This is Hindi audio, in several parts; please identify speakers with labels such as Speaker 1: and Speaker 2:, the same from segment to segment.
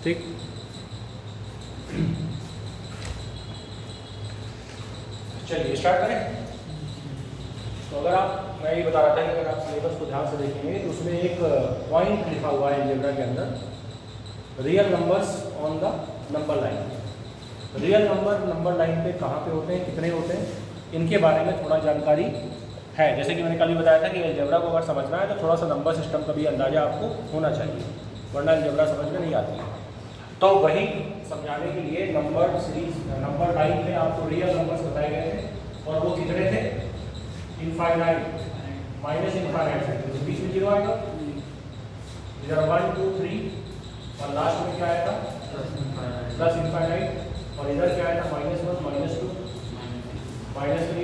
Speaker 1: ठीक। चलिए स्टार्ट करें। तो अगर आप, मैं ये बता रहा था कि अगर आप सिलेबस को ध्यान से देखेंगे तो उसमें एक पॉइंट लिखा हुआ है अलजेब्रा के अंदर, real numbers on the number line. Real number number line पे कहाँ पे होते हैं, कितने होते हैं, इनके बारे में थोड़ा जानकारी है। जैसे कि मैंने कल भी बताया था कि अलजेब्रा को अगर समझना है तो थोड़ा सा नंबर सिस्टम का भी अंदाजा आपको होना चाहिए, वरना अलजेब्रा समझ में नहीं आती है। तो वही समझाने के लिए नंबर सीरीज, नंबर लाइन में आपको रियल नंबर्स बताए गए थे और वो कितने थे, इनफाइनाइट माइनस इनफाइनाइट, बीच में जीरो आएगा, इधर 1 2 3 और लास्ट में क्या आएगा प्लस इनफाइनाइट, और इधर क्या आएगा -1 -2 -3,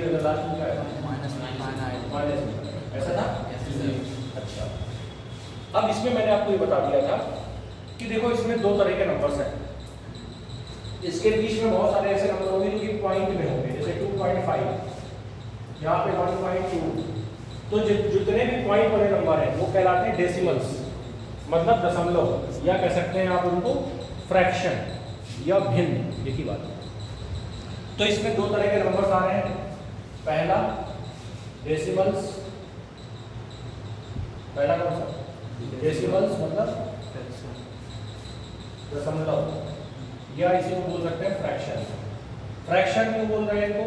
Speaker 1: और लास्ट में क्या आएगा माइनस, ऐसा था। अच्छा, अब इसमें मैंने आपको ये बता दिया था कि देखो इसमें दो तरह के नंबर्स हैं, इसके बीच में बहुत सारे ऐसे नंबर होंगे जो कि पॉइंट में होंगे, जैसे 2.5, यहाँ पे 1.2। तो जितने भी पॉइंट वाले नंबर हैं वो कहलाते हैं डेसिमल्स, मतलब दशमलव, या कह सकते हैं आप उनको फ्रैक्शन या भिन्न, एक ही बात है। तो इसमें दो तरह के नंबर्स आ रहे हैं। पहला डेसिमल्स, पहला कौन सा, डेसिमल्स मतलब दशमलव, या इसी को बोल सकते हैं फ्रैक्शन। फ्रैक्शन क्यों बोल रहे हैं इनको,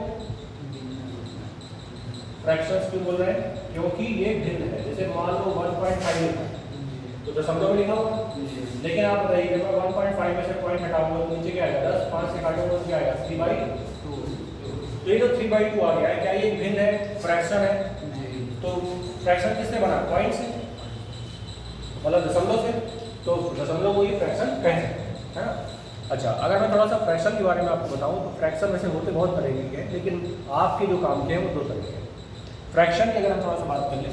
Speaker 1: फ्रैक्शंस क्यों बोल रहे हैं, क्योंकि ये भिन्न है। जैसे मान लो 1.5 लिखा तो दशमलव में लिखा होगा, लेकिन आप बताइए मैं 1.5 में से पॉइंट हटाऊंगा तो नीचे क्या आएगा, 10, 5 से काटूंगा तो क्या आएगा 3/2। तो ये तो 3/2 आ गया है, क्या ये भिन्न है, फ्रैक्शन है। तो फ्रैक्शन किससे बना, पॉइंट से, मतलब दशमलव से, तो दशमलव को ये फ्रैक्शन कह सकते हैं, है ना। अच्छा, अगर मैं थोड़ा सा फ्रैक्शन के बारे में आपको बताऊं तो फ्रैक्शन वैसे होते बहुत तरह के हैं, लेकिन आपके जो काम के हैं वो दो तरह के हैं। फ्रैक्शन की अगर हम थोड़ा सा बात कर लें,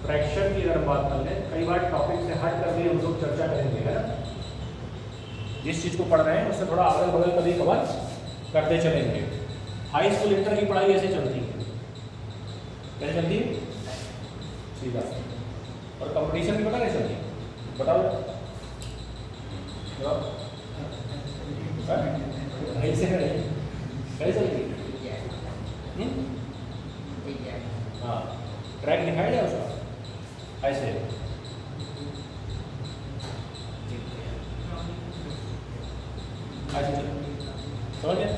Speaker 1: फ्रैक्शन की अगर हम बात कर लें, कई बार टॉपिक से हट कर भी हम लोग चर्चा करेंगे, है ना। जिस चीज़ को पढ़ रहे हैं उससे थोड़ा अगल बगल कभी कवर करते चलेंगे। हाई स्कूल इंटर की पढ़ाई ऐसे चलती है, कैसे चलती है, सीधा। और कंपटीशन की पता कैसे चलती है, बताओ ऐसे कैसे चलती है। हाँ, ट्रैक दिखाया जाए उसका ऐसे, ऐसे समझ गए।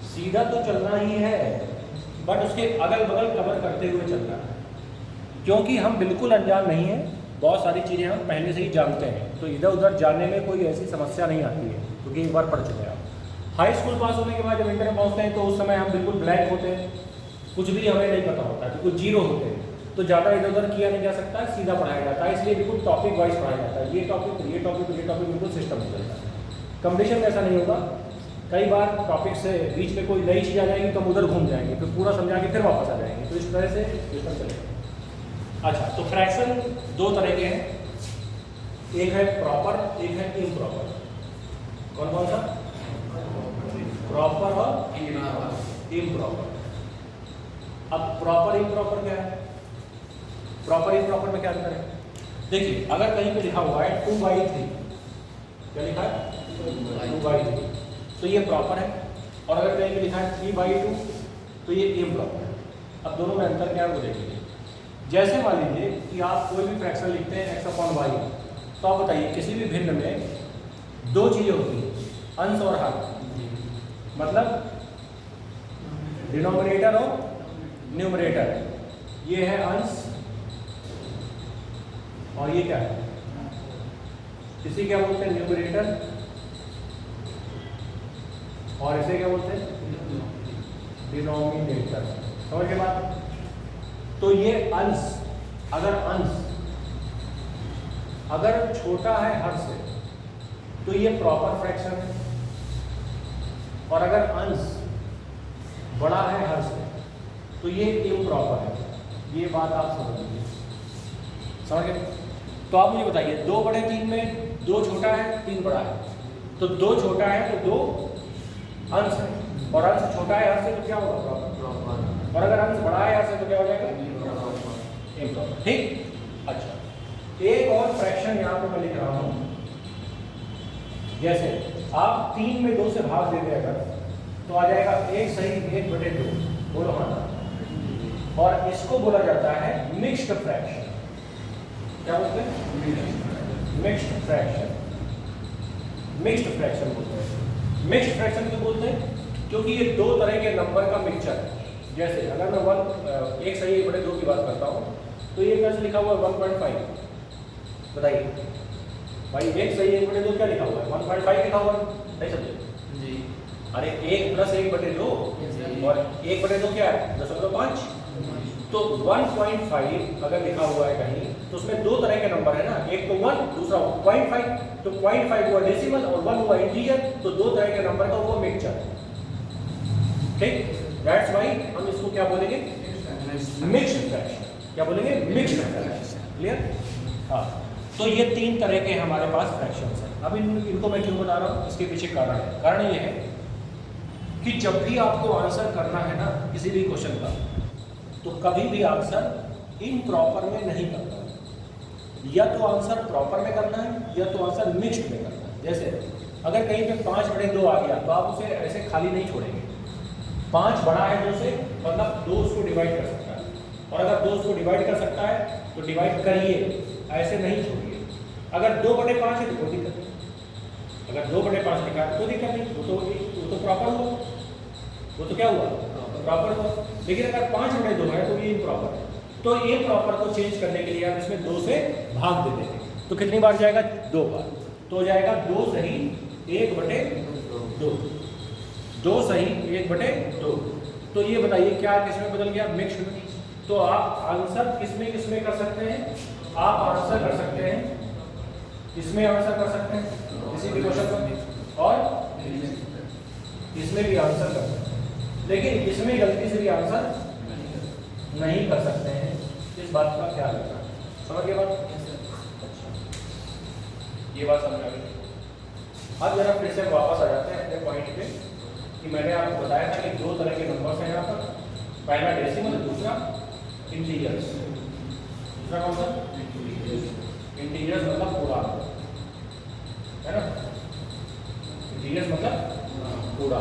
Speaker 1: सीधा तो चलना ही है, बट उसके अगल बगल कवर करते हुए चलना है, क्योंकि हम बिल्कुल अनजान नहीं है, बहुत सारी चीज़ें हम पहले से ही जानते हैं, तो इधर उधर जाने में कोई ऐसी समस्या नहीं आती है, क्योंकि एक बार पढ़ चुके हैं आप। हाई स्कूल पास होने के बाद जब इंटर में पहुँचते हैं तो उस समय हम बिल्कुल ब्लैंक होते हैं, कुछ भी हमें नहीं पता होता है, बिल्कुल जीरो होते हैं, तो ज़्यादा इधर उधर किया नहीं जा सकता है, सीधा पढ़ाया जाता है, इसलिए बिल्कुल टॉपिक वाइज पढ़ाया जाता है, ये टॉपिक ये टॉपिक ये टॉपिक, बिल्कुल सिस्टम से चलता है। कंपटीशन में ऐसा नहीं होगा, कई बार टॉपिक से बीच में कोई नई चीज़ आ जाएगी तो हम उधर घूम जाएंगे, फिर पूरा समझा के फिर वापस आ जाएंगे, तो इस तरह से सिस्टम चलेगा। अच्छा, तो फ्रैक्शन दो तरह के हैं, एक है प्रॉपर, एक है इम्प्रॉपर। कौन कौन सा, प्रॉपर और इम्प्रॉपर। अब प्रॉपर इम्प्रॉपर क्या है, प्रॉपर इम्प्रॉपर में क्या अंतर है, देखिए अगर कहीं पे लिखा हुआ है 2/3, क्या लिखा है 2/3, तो ये प्रॉपर है, और अगर कहीं पे लिखा है 3/2 तो ये इम्प्रॉपर है। अब दोनों में अंतर क्या है वो देखेंगे। जैसे मान लीजिए कि आप कोई भी फ्रैक्शन लिखते हैं x/y, तो आप बताइए किसी भी भिन्न में दो चीज़ें होती हैं, अंश और हर, मतलब डिनोमिनेटर और न्यूमरेटर। ये है अंश और ये क्या है, इसे क्या बोलते हैं न्यूमरेटर, और इसे क्या बोलते हैं डिनोमिनेटर। समझ के बात। तो ये अंश, अगर छोटा है हर से तो ये प्रॉपर फ्रैक्शन है, और अगर अंश बड़ा है हर से तो ये इम्प्रॉपर है। ये बात आप समझ लीजिए, समझ गए। तो आप मुझे बताइए 2/3 में 2 छोटा है 3 बड़ा है, तो 2 छोटा है तो 2 अंश है, और अंश छोटा है हर से तो क्या होगा प्रॉपर, और अगर अंश बड़ा है हर से तो क्या हो जाएगा इम्प्रॉपर। ठीक। अच्छा, एक और फ्रैक्शन यहाँ पे मैं लिख रहा हूँ, जैसे आप 3 में 2 से भाग देते अगर तो आ जाएगा 1 सही 1/2, बोलो हाँ। और इसको बोला जाता है मिक्स्ड फ्रैक्शन। क्या बोलते हैं? Mixed fraction. मिक्स्ड फ्रैक्शन बोलते हैं। मिक्स्ड फ्रैक्शन क्यों बोलते हैं? क्योंकि ये 2 तरह के नंबर का मिक्सचर है। जैसे अगर मैं 1 सही 1/2 की बात करता हूँ तो ये कैसे लिखा हुआ है 1.5, बताइए भाई। 1 सही 1/2 क्या लिखा हुआ है? 1.5 लिखा हुआ है, नहीं समझे जी? अरे 1 + 1/2 और 1/2 क्या है 0.5। तो 1.5 अगर लिखा हुआ है कहीं तो उसमें 2 तरह के नंबर है ना, एक तो 1 दूसरा 0.5। तो 0.5 हुआ डेसिमल और 1 हुआ इंटीजर, तो 2 तरह के नंबर का वो मिक्सचर। ठीक, दैट्स व्हाई हम इसको क्या बोलेंगे? Mixed fraction. क्या बोलेंगे? Mixed fraction. क्लियर? हाँ, तो ये 3 तरह के हमारे पास फ्रैक्शंस हैं। अब इनको मैं क्यों बता रहा हूँ, इसके पीछे कारण है। कारण ये है कि जब भी आपको आंसर करना है ना किसी भी क्वेश्चन का, तो कभी भी आंसर इम्प्रॉपर में नहीं करना है। या तो आंसर प्रॉपर में करना है या तो आंसर मिक्स्ड में करना है। जैसे अगर कहीं पे 5/2 आ गया तो आप उसे ऐसे खाली नहीं छोड़ेंगे। 5 बड़ा है 2 से, मतलब 2 उसको डिवाइड कर सकता है, और अगर 2 उसको डिवाइड कर सकता है तो डिवाइड करिए, ऐसे नहीं छोड़िए। अगर 2/5 है तो कोई दिक्कत नहीं। अगर 2/5 लिखा है तो कोई दिक्कत नहीं, वो तो प्रॉपर हुआ। वो तो क्या हुआ? प्रॉपर हुआ। लेकिन अगर 5/2 है तो ये इम्प्रॉपर है। तो ये प्रॉपर को चेंज करने के लिए आप इसमें 2 से भाग दे देंगे, तो कितनी बार जाएगा? 2 बार। तो हो जाएगा 2 सही 1/2। 2 सही 1/2। तो ये बताइए क्या किसमें बदल गया? मिक्स्ड में। तो आप आंसर किसमें किसमें कर सकते हैं? आप आंसर कर सकते हैं इसमें, आंसर कर सकते हैं किसी भी क्वेश्चन पर, और इसमें भी आंसर कर सकते हैं। लेकिन इसमें गलती से भी आंसर नहीं कर सकते हैं। इस बात का ख्याल रखना। समझ गए बात? अच्छा, ये बात समझ आ गई। अब जरा फिर से वापस आ जाते हैं अपने पॉइंट पे कि मैंने आपको बताया था कि 2 तरह के नंबर्स हैं यहाँ पर। पहला डेसिमल, दूसरा इंटीजर्स। दूसरा कौन सा? इंटीजर्स मतलब पूरा, है ना? इंटीजर्स मतलब पूरा।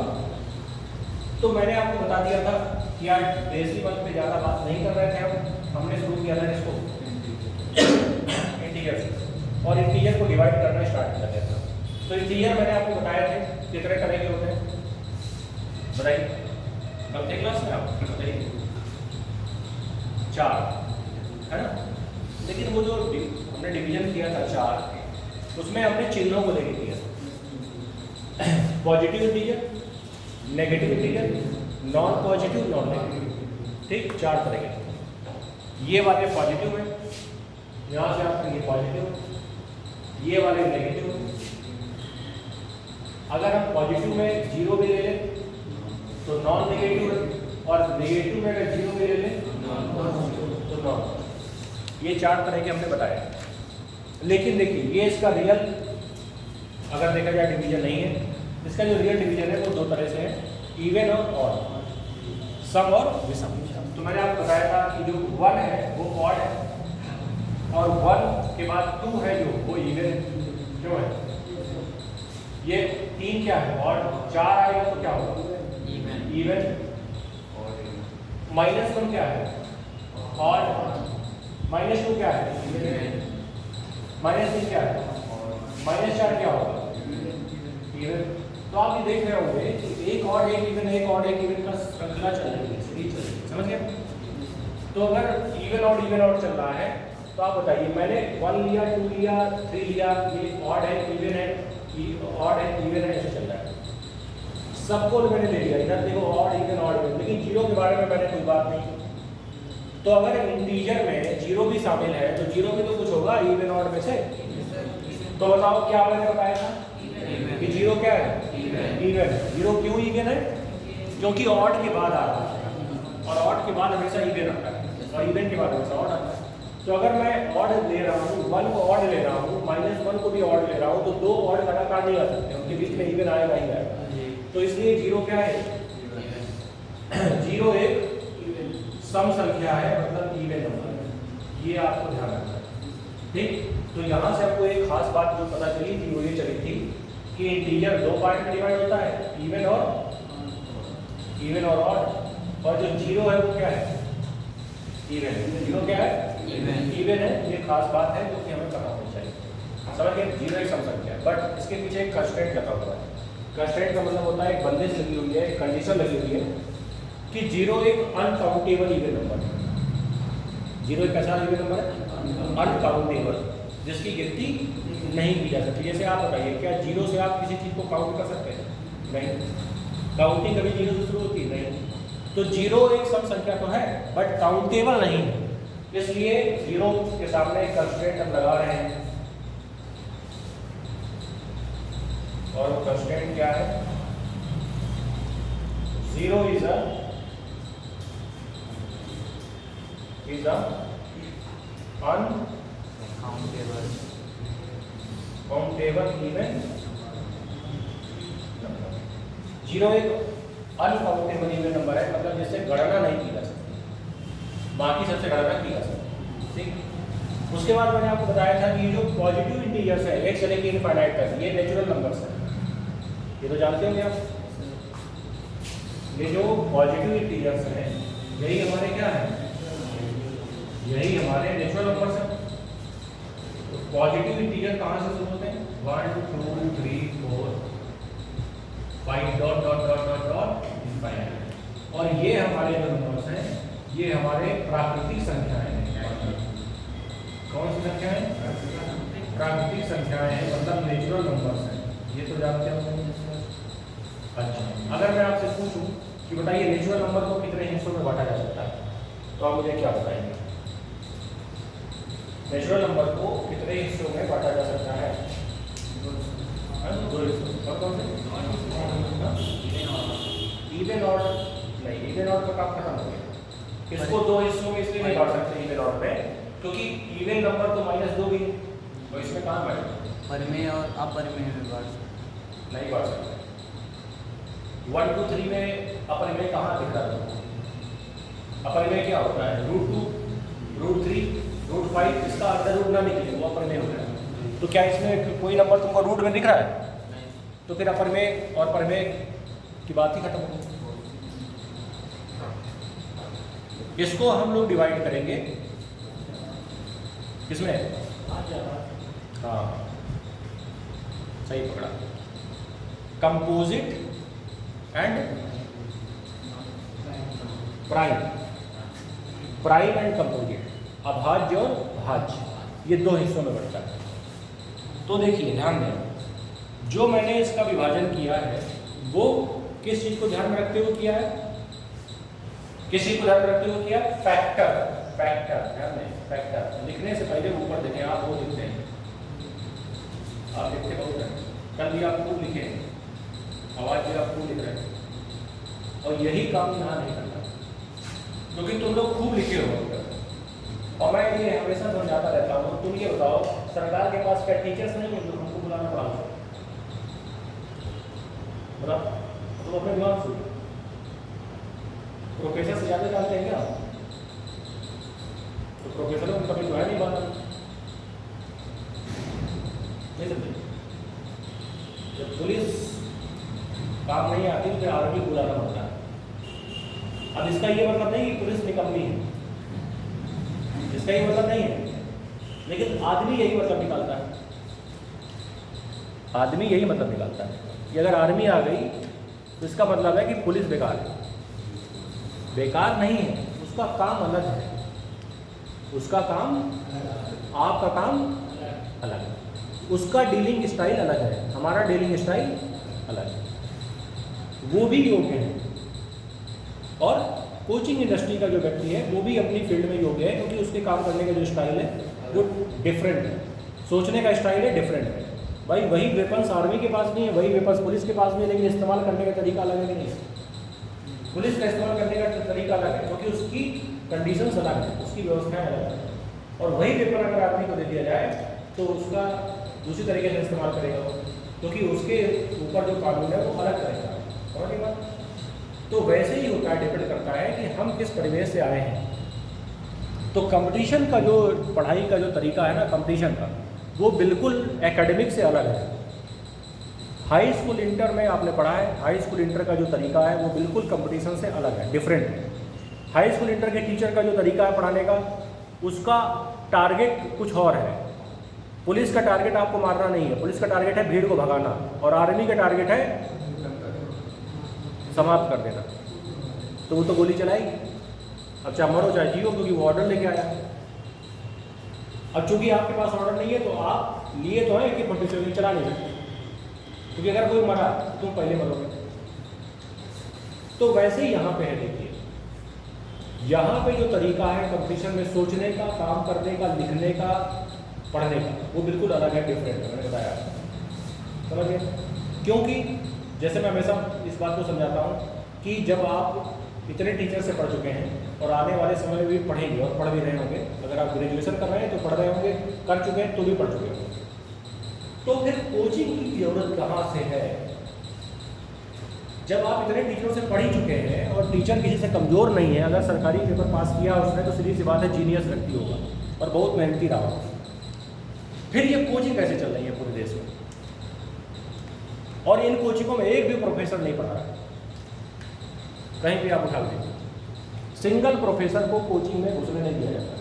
Speaker 1: तो मैंने आपको बता दिया था कि यार डेसिमल पे ज़्यादा बात नहीं कर रहे थे हमने शुरू किया था इसको इंटीजर से, और इंटीजर को डिवाइड करना स्टार्ट कर दिया था। तो इंटीजर मैंने आपको बताया थे कितने तरह के होते हैं, बताइए। कल थे क्लास में आप? बताइए। 4, है ना? लेकिन वो जो हमने डिवीजन किया था 4, उसमें हमने चिन्हों को लेके किया। Positive integer, negative integer, non positive, non negative. ठीक, 4 तरह के। ये वाले पॉजिटिव है, यहाँ से आपके ये पॉजिटिव, ये वाले नेगेटिव। अगर हम पॉजिटिव में 0 भी ले लें तो नॉन नेगेटिव है, और नेगेटिव में अगर 0 भी ले लें तो नॉन। ये 4 तरह के हमने बताए। लेकिन देखिए ये इसका रियल अगर देखा जाए डिवीजन नहीं है। इसका जो रियल डिवीजन है वो 2 तरह से है, इवन और ऑड, सम और विषम। तो मैंने आपको बताया था कि जो 1 है वो ऑड है, और 1 के बाद 2 है जो वो इवन है। क्यों है? ये 3 क्या है? ऑड। 4 आएगा तो क्या होगा? इवन। -1 क्या है? ऑड। -2 क्या है? -3 क्या है? -4 क्या होगा? इवन। तो आप ये देख रहे होंगे कि एक ऑड एक इवन, एक ऑड एक इवन का श्रृंखला चल रही है, सीरीज चल रही है। समझ गए? तो अगर इवन ऑड चल रहा है तो आप बताइए, मैंने 1 लिया, 2 लिया, 3 लिया, ये ऑड है, इवन है, ऑड है, इवन है, ऐसे चल रहा है। सबको मैंने ले लिया, इधर देखो ऑड इवन, लेकिन 0 के बारे में मैंने कोई बात नहीं। तो अगर इंटीजर में 0 भी शामिल है तो 0 में तो कुछ होगा इवन ऑड में से। तो बताओ क्या मैंने बताया था कि 0 क्या है? इवन। 0 क्यों इवन है? क्योंकि ऑड के बाद आ रहा है, और ऑड के बाद हमेशा इवन आता है, और इवन के बाद हमेशा ऑड आता है। तो अगर मैं ऑड ले रहा हूँ, 1 को ऑड ले रहा हूँ, -1 को भी ऑड ले रहा हूँ, तो 2 ऑड लगातार नहीं आ सकते, उनके बीच में इवन आएगा ही आएगा। तो इसलिए 0 क्या है? 0 एक सम संख्या है, मतलब इवन नंबर है। ये आपको ध्यान रखना है। ठीक। तो यहाँ से आपको एक खास बात जो पता चली थी वो ये चली थी कि इंटीजर दो पार्ट में डिवाइड होता है, इवन और ऑड, और जो जीरो है वो क्या है, इवन। जीरो क्या है, इवन है। ये खास बात है जो कि हमें पता होनी चाहिए। समझ गए, जीरो एक सम संख्या है, बट इसके पीछे एक कंस्ट्रेंट लगा हुआ है। कंस्ट्रेंट का मतलब होता है एक बंदिश लगी हुई है, एक कंडीशन लगी हुई है कि जीरो एक अनकाउंटेबल इवन नंबर है। जीरो एक कैसा इवन नंबर है, अनकाउंटेबल, जिसकी गिनती नहीं की जा सकती। जैसे आप बताइए, क्या जीरो से आप किसी चीज़ को काउंट कर सकते हैं? नहीं। काउंटिंग कभी जीरो से शुरू होती है? नहीं। तो जीरो एक सम संख्या तो है बट काउंटेबल नहीं है, इसलिए जीरो के सामने एक कंस्ट्रेंट हम लगा रहे हैं। और वो कंस्ट्रेंट क्या है? Zero is uncountable even. Zero एक अनकाउंटेबल इवन नंबर है, मतलब जिससे गणना नहीं की जा सकती, बाकी सबसे गणना की जा सकती। ठीक। उसके बाद मैंने आपको बताया था कि ये जो पॉजिटिव इंटीजर्स है, एक से लेकर इनफाइनाइट तक, ये नेचुरल नंबर्स है। ये तो जानते होंगे आप। ये जो पॉजिटिव इंटीजर्स हैं यही हमारे क्या है, यही हमारे नेचुरल नंबर्स हैं। तो पॉजिटिव इंटीजर कहाँ से शुरू होते हैं? 1 2 3 4 5 dot dot dot dot dot infinite. और ये हमारे जो नंबर्स हैं ये हमारे प्राकृतिक संख्याएं हैं। कौन सी संख्याएं? प्राकृतिक संख्याएं हैं, मतलब नेचुरल नंबर्स हैं। ये तो जानते हो। अच्छा, अगर मैं आपसे पूछूं कि बताइए नेचुरल नंबर को कितने हिस्सों में बांटा जा सकता है, तो आप मुझे क्या बताएंगे? नेचुरल नंबर को कितने हिस्सों में बांटा जा सकता है? दो हिस्सों। और कौन से? इवन ऑड नहीं, इवन ऑड का काम खत्म हो गया। इसको दो हिस्सों में इसलिए नहीं बांट सकते इवन ऑड में, क्योंकि इवन नंबर तो -2 भी, तो इसमें कहाँ बांटे?
Speaker 2: परिमेय और अपरिमेय में बांट
Speaker 1: नहीं बांट सकते। 1 2 3 में अपरिमेय कहाँ दिख रहा है? अपरिमेय क्या होता है? √2, √3, √5, इसका अंडर रूट ना निकले वो अपरिमेय होता है। तो क्या इसमें कोई नंबर तुमको रूट में दिख रहा है? तो फिर अपरिमेय और परिमेय की बात ही खत्म हो गई। इसको हम लोग डिवाइड करेंगे किसमें? हाँ, सही पकड़ा। Composite and prime. Prime and composite, अभाज्य और भाज्य, ये दो हिस्सों में बढ़ता है। तो देखिए ध्यान दें, जो मैंने इसका विभाजन किया है वो किस चीज को ध्यान में रखते हुए किया है? किस चीज को ध्यान में रखते हुए किया? फैक्टर। फैक्टर, ध्यान दें, फैक्टर। लिखने से पहले ऊपर देखें, आप वो लिखते हैं, आप लिखते बहुत हैं, कल भी आप खूब लिखे, आवाज भी आप खूब लिख रहे हैं, और यही काम यहाँ नहीं करता, क्योंकि तुम लोग खूब लिखे हो। और मैं ये हमेशा समझाता रहता हूँ, तुम ये बताओ सरकार के पास क्या टीचर्स नहीं है जो हमको बुलाना पड़ा? बताओ, तुम अपने दिमाग से प्रोफेसर से ज़्यादा जानते हैं क्या? तो प्रोफेसरों को कभी जो है नहीं बात नहीं समझे। जब पुलिस काम नहीं आती तो आर्मी बुलाना पड़ता है। अब इसका ये मतलब नहीं कि पुलिस निकम्मी है, इसका ये मतलब नहीं है, लेकिन आदमी यही मतलब निकालता है। आदमी यही मतलब निकालता है कि अगर आर्मी आ गई तो इसका मतलब है कि पुलिस बेकार है। बेकार नहीं है, उसका काम अलग है, उसका काम, आपका काम अलग है, उसका डीलिंग स्टाइल अलग है, हमारा डीलिंग स्टाइल अलग है। वो भी योग्य है, और कोचिंग इंडस्ट्री का जो व्यक्ति है वो भी अपनी फील्ड में योग्य है, क्योंकि उसके काम करने का जो स्टाइल है वो डिफरेंट है, सोचने का स्टाइल है डिफरेंट है। भाई वही वेपन्स आर्मी के पास नहीं है, वही वेपन्स पुलिस के पास नहीं है, लेकिन इस्तेमाल करने का तरीका अलग है कि नहीं? पुलिस का इस्तेमाल करने का तरीका अलग है, क्योंकि उसकी कंडीशंस अलग है, उसकी व्यवस्थाएं अलग है। और वही वेपन अगर आदमी को दे दिया जाए तो उसका दूसरी तरीके से इस्तेमाल करेगा, क्योंकि उसके ऊपर जो कानून है वो अलग करेगा। समझ गए बात? तो वैसे ही होता है, डिपेंड करता है कि हम किस परिवेश से आए हैं। तो कंपटीशन का जो पढ़ाई का जो तरीका है ना, कंपटीशन का, वो बिल्कुल एकेडमिक से अलग है। हाई स्कूल इंटर में आपने पढ़ा है, हाई स्कूल इंटर का जो तरीका है वो बिल्कुल कंपटीशन से अलग है, डिफरेंट है। हाई स्कूल इंटर के टीचर का जो तरीका है पढ़ाने का, उसका टारगेट कुछ और है। पुलिस का टारगेट आपको मारना नहीं है, पुलिस का टारगेट है भीड़ को भगाना, और आर्मी का टारगेट है समाप्त कर देना। तो वो तो गोली चलाएगी, अब चाहे मरो चाहे जियो, क्योंकि वो ऑर्डर लेके आया। अब चूंकि आपके पास ऑर्डर नहीं है तो आप लिए तो है कि 47 चला नहीं सकते, क्योंकि अगर कोई मरा तो तुम पहले मरोगे। तो वैसे ही यहाँ पे है, देखिए यहाँ पे जो तरीका है कंपटीशन में सोचने का, काम करने का, लिखने का, पढ़ने का, वो बिल्कुल अलग है, डिफरेंट है। मैंने बताया, समझ गए? क्योंकि जैसे मैं हमेशा इस बात को समझाता हूँ कि जब आप इतने टीचर से पढ़ चुके हैं और आने वाले समय में भी पढ़ेंगे और पढ़ भी रहे होंगे, अगर आप ग्रेजुएशन कर रहे हैं तो पढ़ रहे होंगे, कर चुके हैं तो भी पढ़ चुके होंगे, तो फिर कोचिंग की जरूरत कहाँ से है? जब आप इतने टीचरों से पढ़ ही चुके हैं और टीचर किसी से कमज़ोर नहीं है, अगर सरकारी पेपर पास किया उसने तो सीधी सी बात है जीनियस व्यक्ति होगा और बहुत मेहनती रहा होगा। फिर ये कोचिंग कैसे चल रही है पूरे देश में? और इन कोचिंगों में एक भी प्रोफेसर नहीं पढ़ा रहा है, कहीं भी आप उठा लीजिए, सिंगल प्रोफेसर को कोचिंग में घुसने नहीं दिया जाता।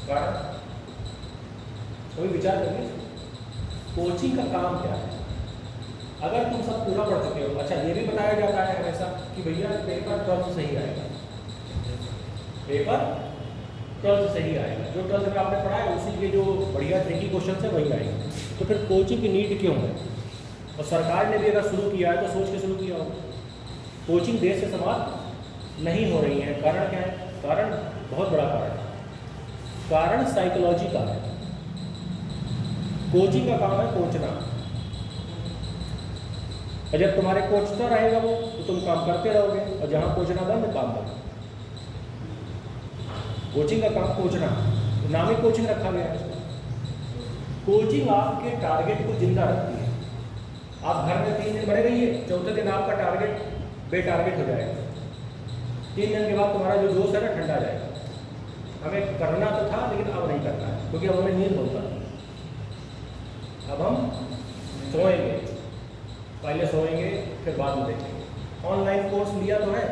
Speaker 1: कारण कोई विचार करिए, कोचिंग का काम क्या है? अगर तुम सब पूरा पढ़ चुके हो, अच्छा ये भी बताया जाता है हमेशा कि भैया पेपर 12th सही आएगा, पेपर 12th सही आएगा, जो 12th में आपने पढ़ा है उसी के जो बढ़िया ट्रिकी क्वेश्चन है वही आएगा। तो फिर कोचिंग की नीड क्यों है? और सरकार ने भी अगर शुरू किया है तो सोच के शुरू किया होगा। कोचिंग देश से समाप्त नहीं हो रही है, कारण क्या है? कारण बहुत बड़ा कारण है, कारण साइकोलॉजी का है। कोचिंग का काम है कोचना, और जब तुम्हारे कोचता रहेगा वो तो तुम काम करते रहोगे, और जहाँ कोचना बंद काम बंद। कोचिंग का काम कोचना, तो नाम ही कोचिंग रखा गया है। कोचिंग आपके टारगेट को जिंदा रखती है। आप घर में 3 दिन बने रहिए, चौथे दिन आपका टारगेट बेटारगेट हो जाएगा। 3 दिन के बाद तुम्हारा जो जोश है ना ठंडा जाएगा। हमें करना तो था लेकिन अब नहीं करना है, क्योंकि अब हमें नींद बहुत आती है। अब हम सोएंगे, पहले सोएंगे फिर बाद में देखेंगे। ऑनलाइन कोर्स लिया तो है,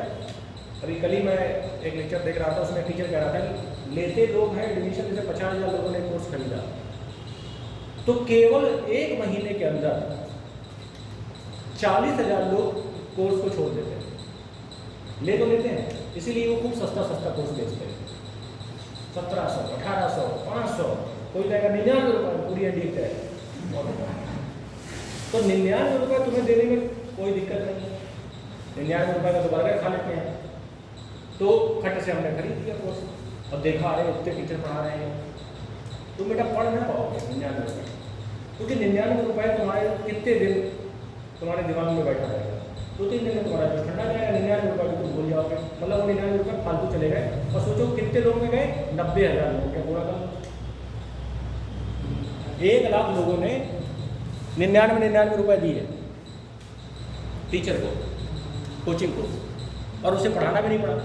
Speaker 1: अभी कल ही मैं एक लेक्चर देख रहा था, उसमें टीचर कह रहा था कि लेते लोग हैं एडमिशन, जैसे 50,000 लोगों ने कोर्स खरीदा, तो केवल 1 महीने के अंदर 40,000 लोग कोर्स को छोड़ देते हैं। ले तो लेते हैं, इसीलिए वो खूब सस्ता सस्ता कोर्स बेचते हैं। 1700, 1800, 500, कोई कहेगा 99 रुपये पूरी एडिक्ट है। तो 99 रुपये तुम्हें देने में कोई दिक्कत नहीं है, 99 रुपये का तो बर्गर खा लेते हैं। तो खट से हमने खरीद लिया कोर्स, अब देखा अरे इतने टीचर पढ़ा रहे हैं, तुम बेटा पढ़ ना पाओगे 99 रुपये, क्योंकि 99 रुपये तुम्हारे कितने दिन तुम्हारे दिमाग में बैठा रहेगा? 2-3 दिन में तुम्हारा जो ठंडा जाएगा, 99 रुपये भी तुम भूल जाओगे, मतलब वो 99 रुपये फालतू चले गए। और सोचो कितने लोग में गए? 90,000 लोग। क्या पूरा कम 1 लाख लोगों ने 99 रुपये दिए टीचर को, कोचिंग को, और उसे पढ़ाना भी नहीं पड़ा,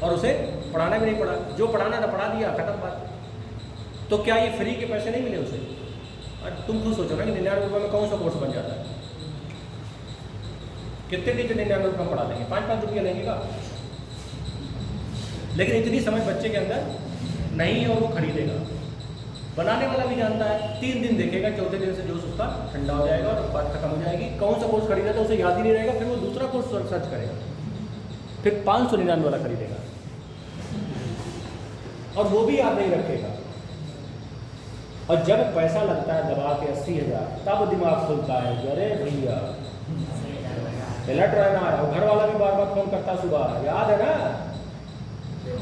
Speaker 1: और उसे पढ़ाना भी नहीं पड़ा। जो पढ़ाना था पढ़ा दिया, खत्म बात। तो क्या ये फ्री के पैसे नहीं मिले उसे? और तुम खुद सोचो ना कि 99 रुपये में कौन सा कोर्स बन जाता है? कितने टीचर 99 रुपये में पढ़ा देंगे? 5-5 रुपये लेंगे का? लेकिन इतनी समझ बच्चे के अंदर नहीं है और वो खरीदेगा। बनाने वाला भी जानता है, 3 दिन देखेगा, चौथे दिन से जोश उसका ठंडा हो जाएगा और बात खत्म हो जाएगी। कौन सा कोर्स खरीदा था उसे याद ही नहीं रहेगा, फिर वो दूसरा कोर्स सर्च करेगा, फिर 599 वाला खरीदेगा, और वो भी याद नहीं रखेगा। और जब पैसा लगता है दबा के 80,000, तब दिमाग खुलता है कि अरे भैया पलट रहना है। और घर वाला भी बार बार फ़ोन करता सुबह, याद है ना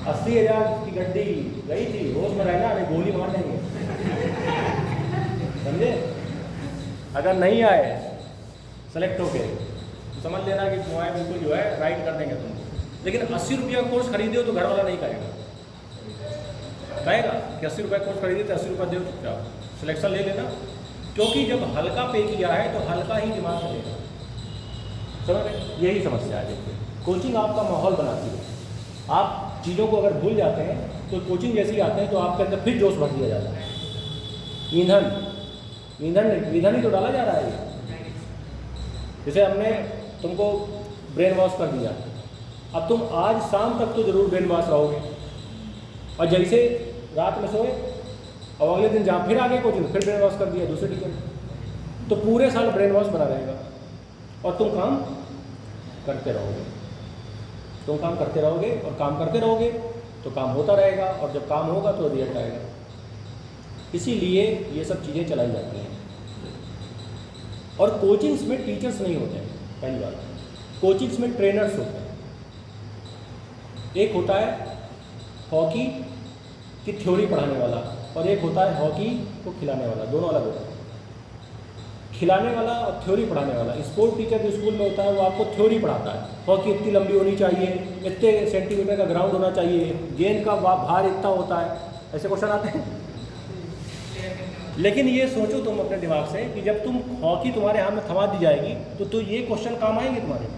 Speaker 1: 80,000 की गड्डी गई थी, रोज में रहना, अरे गोली मार देंगे, समझे? अगर नहीं आए सेलेक्ट होके तो समझ लेना कि तुम्हारे बिल्कुल जो है राइट कर देंगे तुम। लेकिन 80 रुपये का कोर्स खरीदे हो तो घर वाला नहीं कहेगा, कहेगा कि 80 रुपये कोर्स खरीदे तो 80 रुपये दे चुपचाप सिलेक्शन ले लेना, क्योंकि जब हल्का पे किया है तो हल्का ही दिमाग चलेगा। समझ रहे? यही समस्या है। देखिए कोचिंग आपका माहौल बनाती है, आप चीज़ों को अगर भूल जाते हैं तो कोचिंग जैसी आते हैं तो आपके अंदर फिर जोश भर दिया जाता है। ईंधन ईंधन ही तो डाला जा रहा है ये। जैसे हमने तुमको ब्रेन वॉश कर दिया, अब तुम आज शाम तक तो ज़रूर ब्रेन वॉश रहोगे, और जैसे रात में सोए और अगले दिन जहाँ फिर आगे कोचिंग फिर ब्रेन वॉश कर दिया दूसरे टीचर, तो पूरे साल ब्रेन वॉश बना रहेगा और तुम काम करते रहोगे। तुम काम करते रहोगे और काम करते रहोगे तो काम होता रहेगा, और जब काम होगा तो रिजल्ट आएगा। इसीलिए ये सब चीज़ें चलाई जाती हैं। और कोचिंग्स में टीचर्स नहीं होते हैं, पहली बात। कोचिंग्स में ट्रेनर्स होते हैं। एक होता है हॉकी की थ्योरी पढ़ाने वाला और एक होता है हॉकी को खिलाने वाला, दोनों अलग होते हैं। खिलाने वाला और थ्योरी पढ़ाने वाला, स्पोर्ट टीचर जो स्कूल में होता है वो आपको थ्योरी पढ़ाता है, हॉकी इतनी लंबी होनी चाहिए, इतने सेंटीमीटर का ग्राउंड होना चाहिए, गेंद का भार इतना होता है, ऐसे क्वेश्चन आते हैं। लेकिन ये सोचो तुम अपने दिमाग से कि जब तुम हॉकी तुम्हारे हाथ में थमा दी जाएगी तो ये क्वेश्चन काम आएंगे तुम्हारे।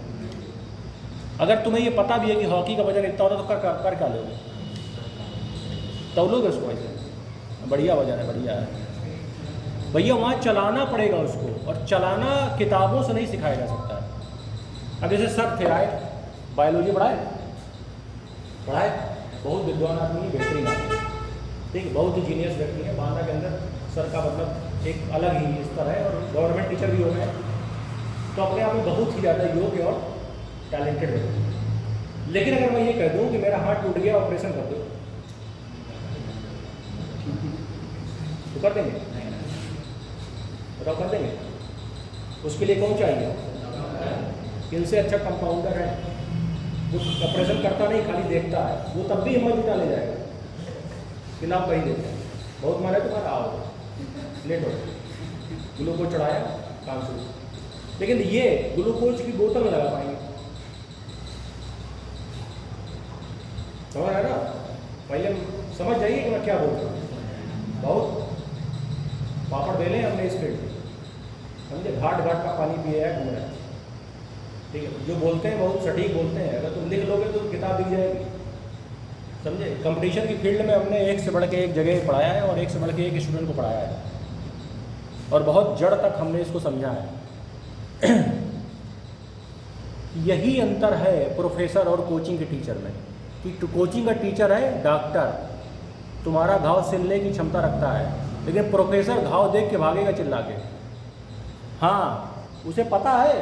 Speaker 1: अगर तुम्हें ये पता भी है कि हॉकी का वजन इतना होता है तो कर क्या लोगे? तौलोगे उसको ऐसे, बढ़िया वजन है, बढ़िया है भैया, वहाँ चलाना पड़ेगा उसको, और चलाना किताबों से नहीं सिखाया जा सकता है। अब जैसे सर थे आए, बायोलॉजी पढ़ाए, बहुत विद्वान आदमी, बेहतरीन आदमी, ठीक है, बहुत ही जीनियस व्यक्ति है। बांदा के अंदर सर का मतलब एक अलग ही स्तर है, और गवर्नमेंट टीचर भी हो गए, तो अपने आप में बहुत ही ज़्यादा योग्य और टैलेंटेड है। लेकिन अगर मैं ये कह दूँ कि मेरा हाथ टूट गया, ऑपरेशन कर दो, तो कर देंगे? बताओ, कर देंगे? उसके लिए कौन चाहिए? इनसे अच्छा कंपाउंडर है जो ऑपरेशन करता नहीं, खाली देखता है, वो तब भी हिम्मत जुटा ले जाएगा कि ना कहीं देते हैं, बहुत मारे तो आओ लेट हो, ग्लूकोज चढ़ाया, काम शुरू। लेकिन ये ग्लूकोज की बोतल में लगा पाएंगे, समझ आया ना? पहले समझ जाइए कि मैं क्या बोल रहा हूँ। बहुत पापड़ बेले हमने इस फील्ड में, समझे, घाट घाट का पानी पिए है, घूम रहे हैं, ठीक है। जो बोलते हैं बहुत सटीक बोलते हैं, अगर तुम लिख लोगे तो किताब दिख जाएगी, समझे। कंपटीशन की फील्ड में हमने एक से बढ़ के एक जगह पढ़ाया है और एक से बढ़ के एक स्टूडेंट को पढ़ाया है, और बहुत जड़ तक हमने इसको समझा है। यही अंतर है प्रोफेसर और कोचिंग के टीचर में, कि कोचिंग का टीचर है डॉक्टर, तुम्हारा घाव सिलने की क्षमता रखता है, लेकिन प्रोफेसर घाव देख के भागेगा चिल्ला के। हाँ, उसे पता है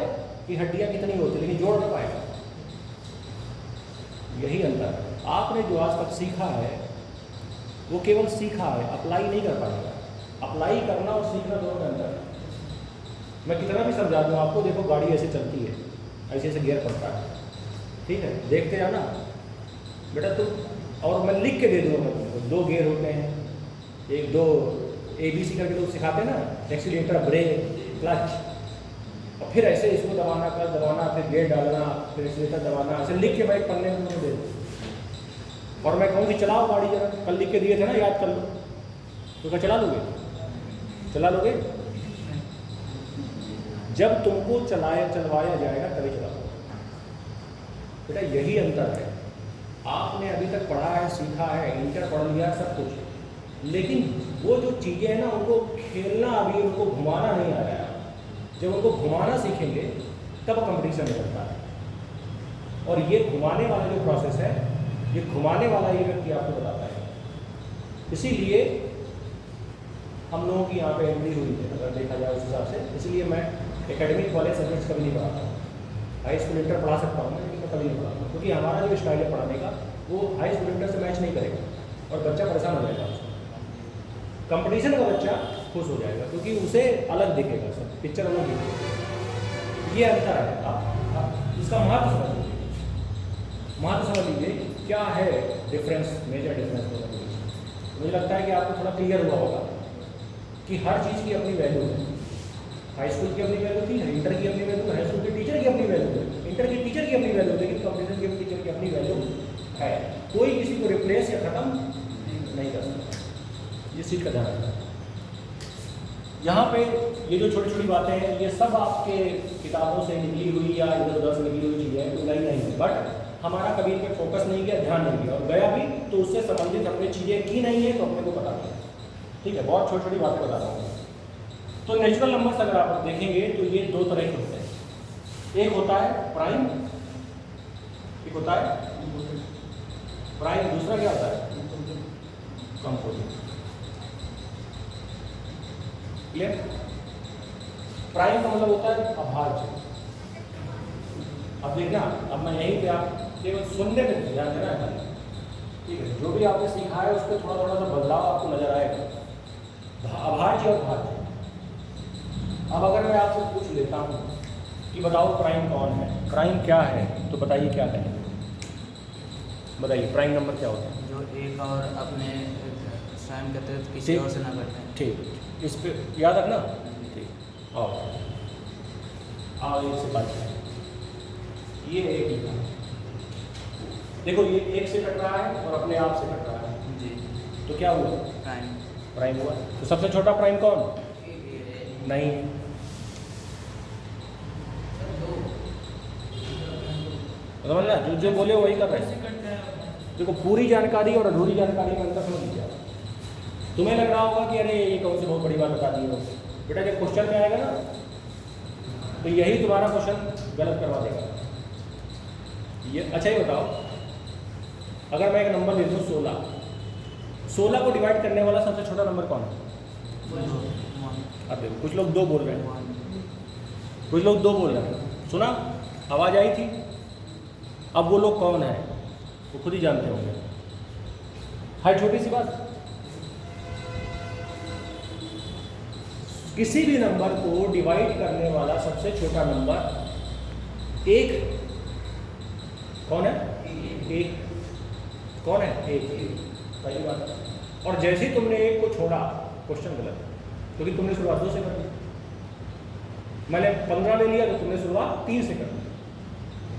Speaker 1: कि हड्डियाँ कितनी होती, लेकिन जोड़ नहीं पाएगा। यही अंतर है। आपने जो आज तक सीखा है वो केवल सीखा है, अप्लाई नहीं कर पाएगा। अप्लाई करना और सीखना दोनों का अंतर है। मैं कितना भी समझा दूँ आपको, देखो गाड़ी ऐसे चलती है, ऐसे ऐसे गियर पड़ता है, ठीक है, देखते जाना बेटा तुम, और मैं लिख के दे दूँगा तुमको, 2 गियर होते हैं, 1 2 ABC करके लोग सिखाते हैं ना, एक्सीलेटर, ब्रेक, क्लच, और फिर ऐसे इसको दबाना, क्लच दबाना, फिर गियर डालना, फिर एक्सीलेटर दबाना, ऐसे लिख के मैं एक पन्ने में तुमको दे दूँ, और मैं कहूँ कि चलाओ गाड़ी जरा, कल लिख के दिए थे ना, याद कर लो, तो क्या चला लोगे? चला लोगे? जब तुमको चलवाया जाएगा तभी चलाओगे बेटा। यही अंतर है। आपने अभी तक पढ़ा है, सीखा है, इंटर पढ़ लिया, सब कुछ, लेकिन वो जो चीज़ें हैं ना, उनको खेलना, अभी उनको घुमाना नहीं आ रहा है। जब उनको घुमाना सीखेंगे तब कंपटीशन निकलता है। और ये घुमाने वाला जो प्रोसेस है, ये घुमाने वाला ये व्यक्ति आपको बताता है। इसीलिए हम लोगों की यहाँ पे एंट्री हुई है, अगर देखा जाए उस हिसाब से। इसीलिए मैं एकेडमिक वाले सब्जेक्ट्स कभी नहीं पढ़ाता हूँ। हाई स्कूल इंटर पढ़ा सकता हूँ मैं, लेकिन मैं कभी नहीं पढ़ाता हूँ, क्योंकि हमारा जो स्टाइल है पढ़ाने का वो हाई स्कूल इंटर से मैच नहीं करेगा, और बच्चा परेशान हो जाएगा। कंपटीशन का बच्चा खुश हो जाएगा, क्योंकि उसे अलग दिखेगा, सब पिक्चर अलग दिखेगी। ये अंतर है। आप इसका महत्व समझ लीजिए, महत्व समझ लीजिए क्या है डिफरेंस, मेजर डिफरेंस होगा। मुझे लगता है कि आपको थोड़ा क्लियर हुआ होगा कि हर चीज़ की अपनी वैल्यू है। हाई स्कूल की अपनी वैल्यू थी, इंटर की अपनी वैल्यू, हाई स्कूल के टीचर की अपनी वैल्यू है, इंटर के टीचर की अपनी वैल्यू है, लेकिन कंपटीशन के टीचर की अपनी वैल्यू है। कोई किसी को रिप्लेस या ख़त्म नहीं कर सकता। इस चीज़ का ध्यान रखना। यहाँ पे ये जो छोटी छोटी बातें हैं, ये सब आपके किताबों से निकली हुई या इधर उधर से निकली हुई चीज़ें हैं, कोई नई नहीं है। बट हमारा कभी इन पे फोकस नहीं किया, ध्यान नहीं दिया, और गया भी तो उससे संबंधित हमने चीज़ें की नहीं है तो अपने को पता नहीं। ठीक है, बहुत छोटी छोटी बातें बता रहा हूँ। तो नेचुरल नंबर्स अगर आप देखेंगे तो ये दो तरह के होते हैं, एक होता है प्राइम, एक होता है प्राइम, दूसरा क्या होता है कंपोजिट। क्लियर? प्राइम का मतलब होता है अभाज्य। अब देखना, अब मैं यहीं पे आप केवल सुनने में ध्यान देना है, ठीक है, जो भी आपने सीखा है उस पर थोड़ा थोड़ा सा बदलाव आपको नजर आएगा। अभाज्य और भाज्य। अब अगर मैं आपसे पूछ लेता हूँ कि बताओ प्राइम कौन है, प्राइम क्या है, तो बताइए क्या कहेंगे, बताइए प्राइम नंबर क्या होता है?
Speaker 2: जो एक और अपने स्वयं के अतिरिक्त किसी
Speaker 1: ठीक।
Speaker 2: और से ना करते हैं।
Speaker 1: ठीक, इस पे याद रखना। ठीक, आओ आओ एक से बात करें। ये एक लिखा, देखो ये एक से कट रहा है और अपने आप से कट रहा है,
Speaker 2: जी।
Speaker 1: तो क्या हुआ?
Speaker 2: प्राइम।
Speaker 1: प्राइम हुआ। तो सबसे छोटा प्राइम कौन? नहीं, समझ ना, जो बोले वही कर रहे हैं। देखो पूरी जानकारी और अधूरी जानकारी में अंतर समझ लीजिए। तुम्हें लग रहा होगा कि अरे ये कौन सी बहुत बड़ी बात बता दी है, बेटा जब क्वेश्चन में आएगा ना तो यही तुम्हारा क्वेश्चन गलत करवा देगा। ये अच्छा ही बताओ, अगर मैं एक नंबर दे दूँ 16, 16 को डिवाइड करने वाला सबसे छोटा नंबर कौन है? अब देखो कुछ लोग 2 बोल रहे हैं, कुछ लोग 2 बोल रहे हैं, सुना आवाज़ आई थी। अब वो लोग कौन है वो खुद ही जानते होंगे। है छोटी सी बात, किसी भी नंबर को डिवाइड करने वाला सबसे छोटा नंबर एक कौन है? एक कौन है? एक। पहली बात, और जैसे ही तुमने एक को छोड़ा, क्वेश्चन गलत, क्योंकि तुमने शुरुआत 2 से कर दी। मैंने 15 ले लिया तो तुमने शुरुआत 3 से कर दी,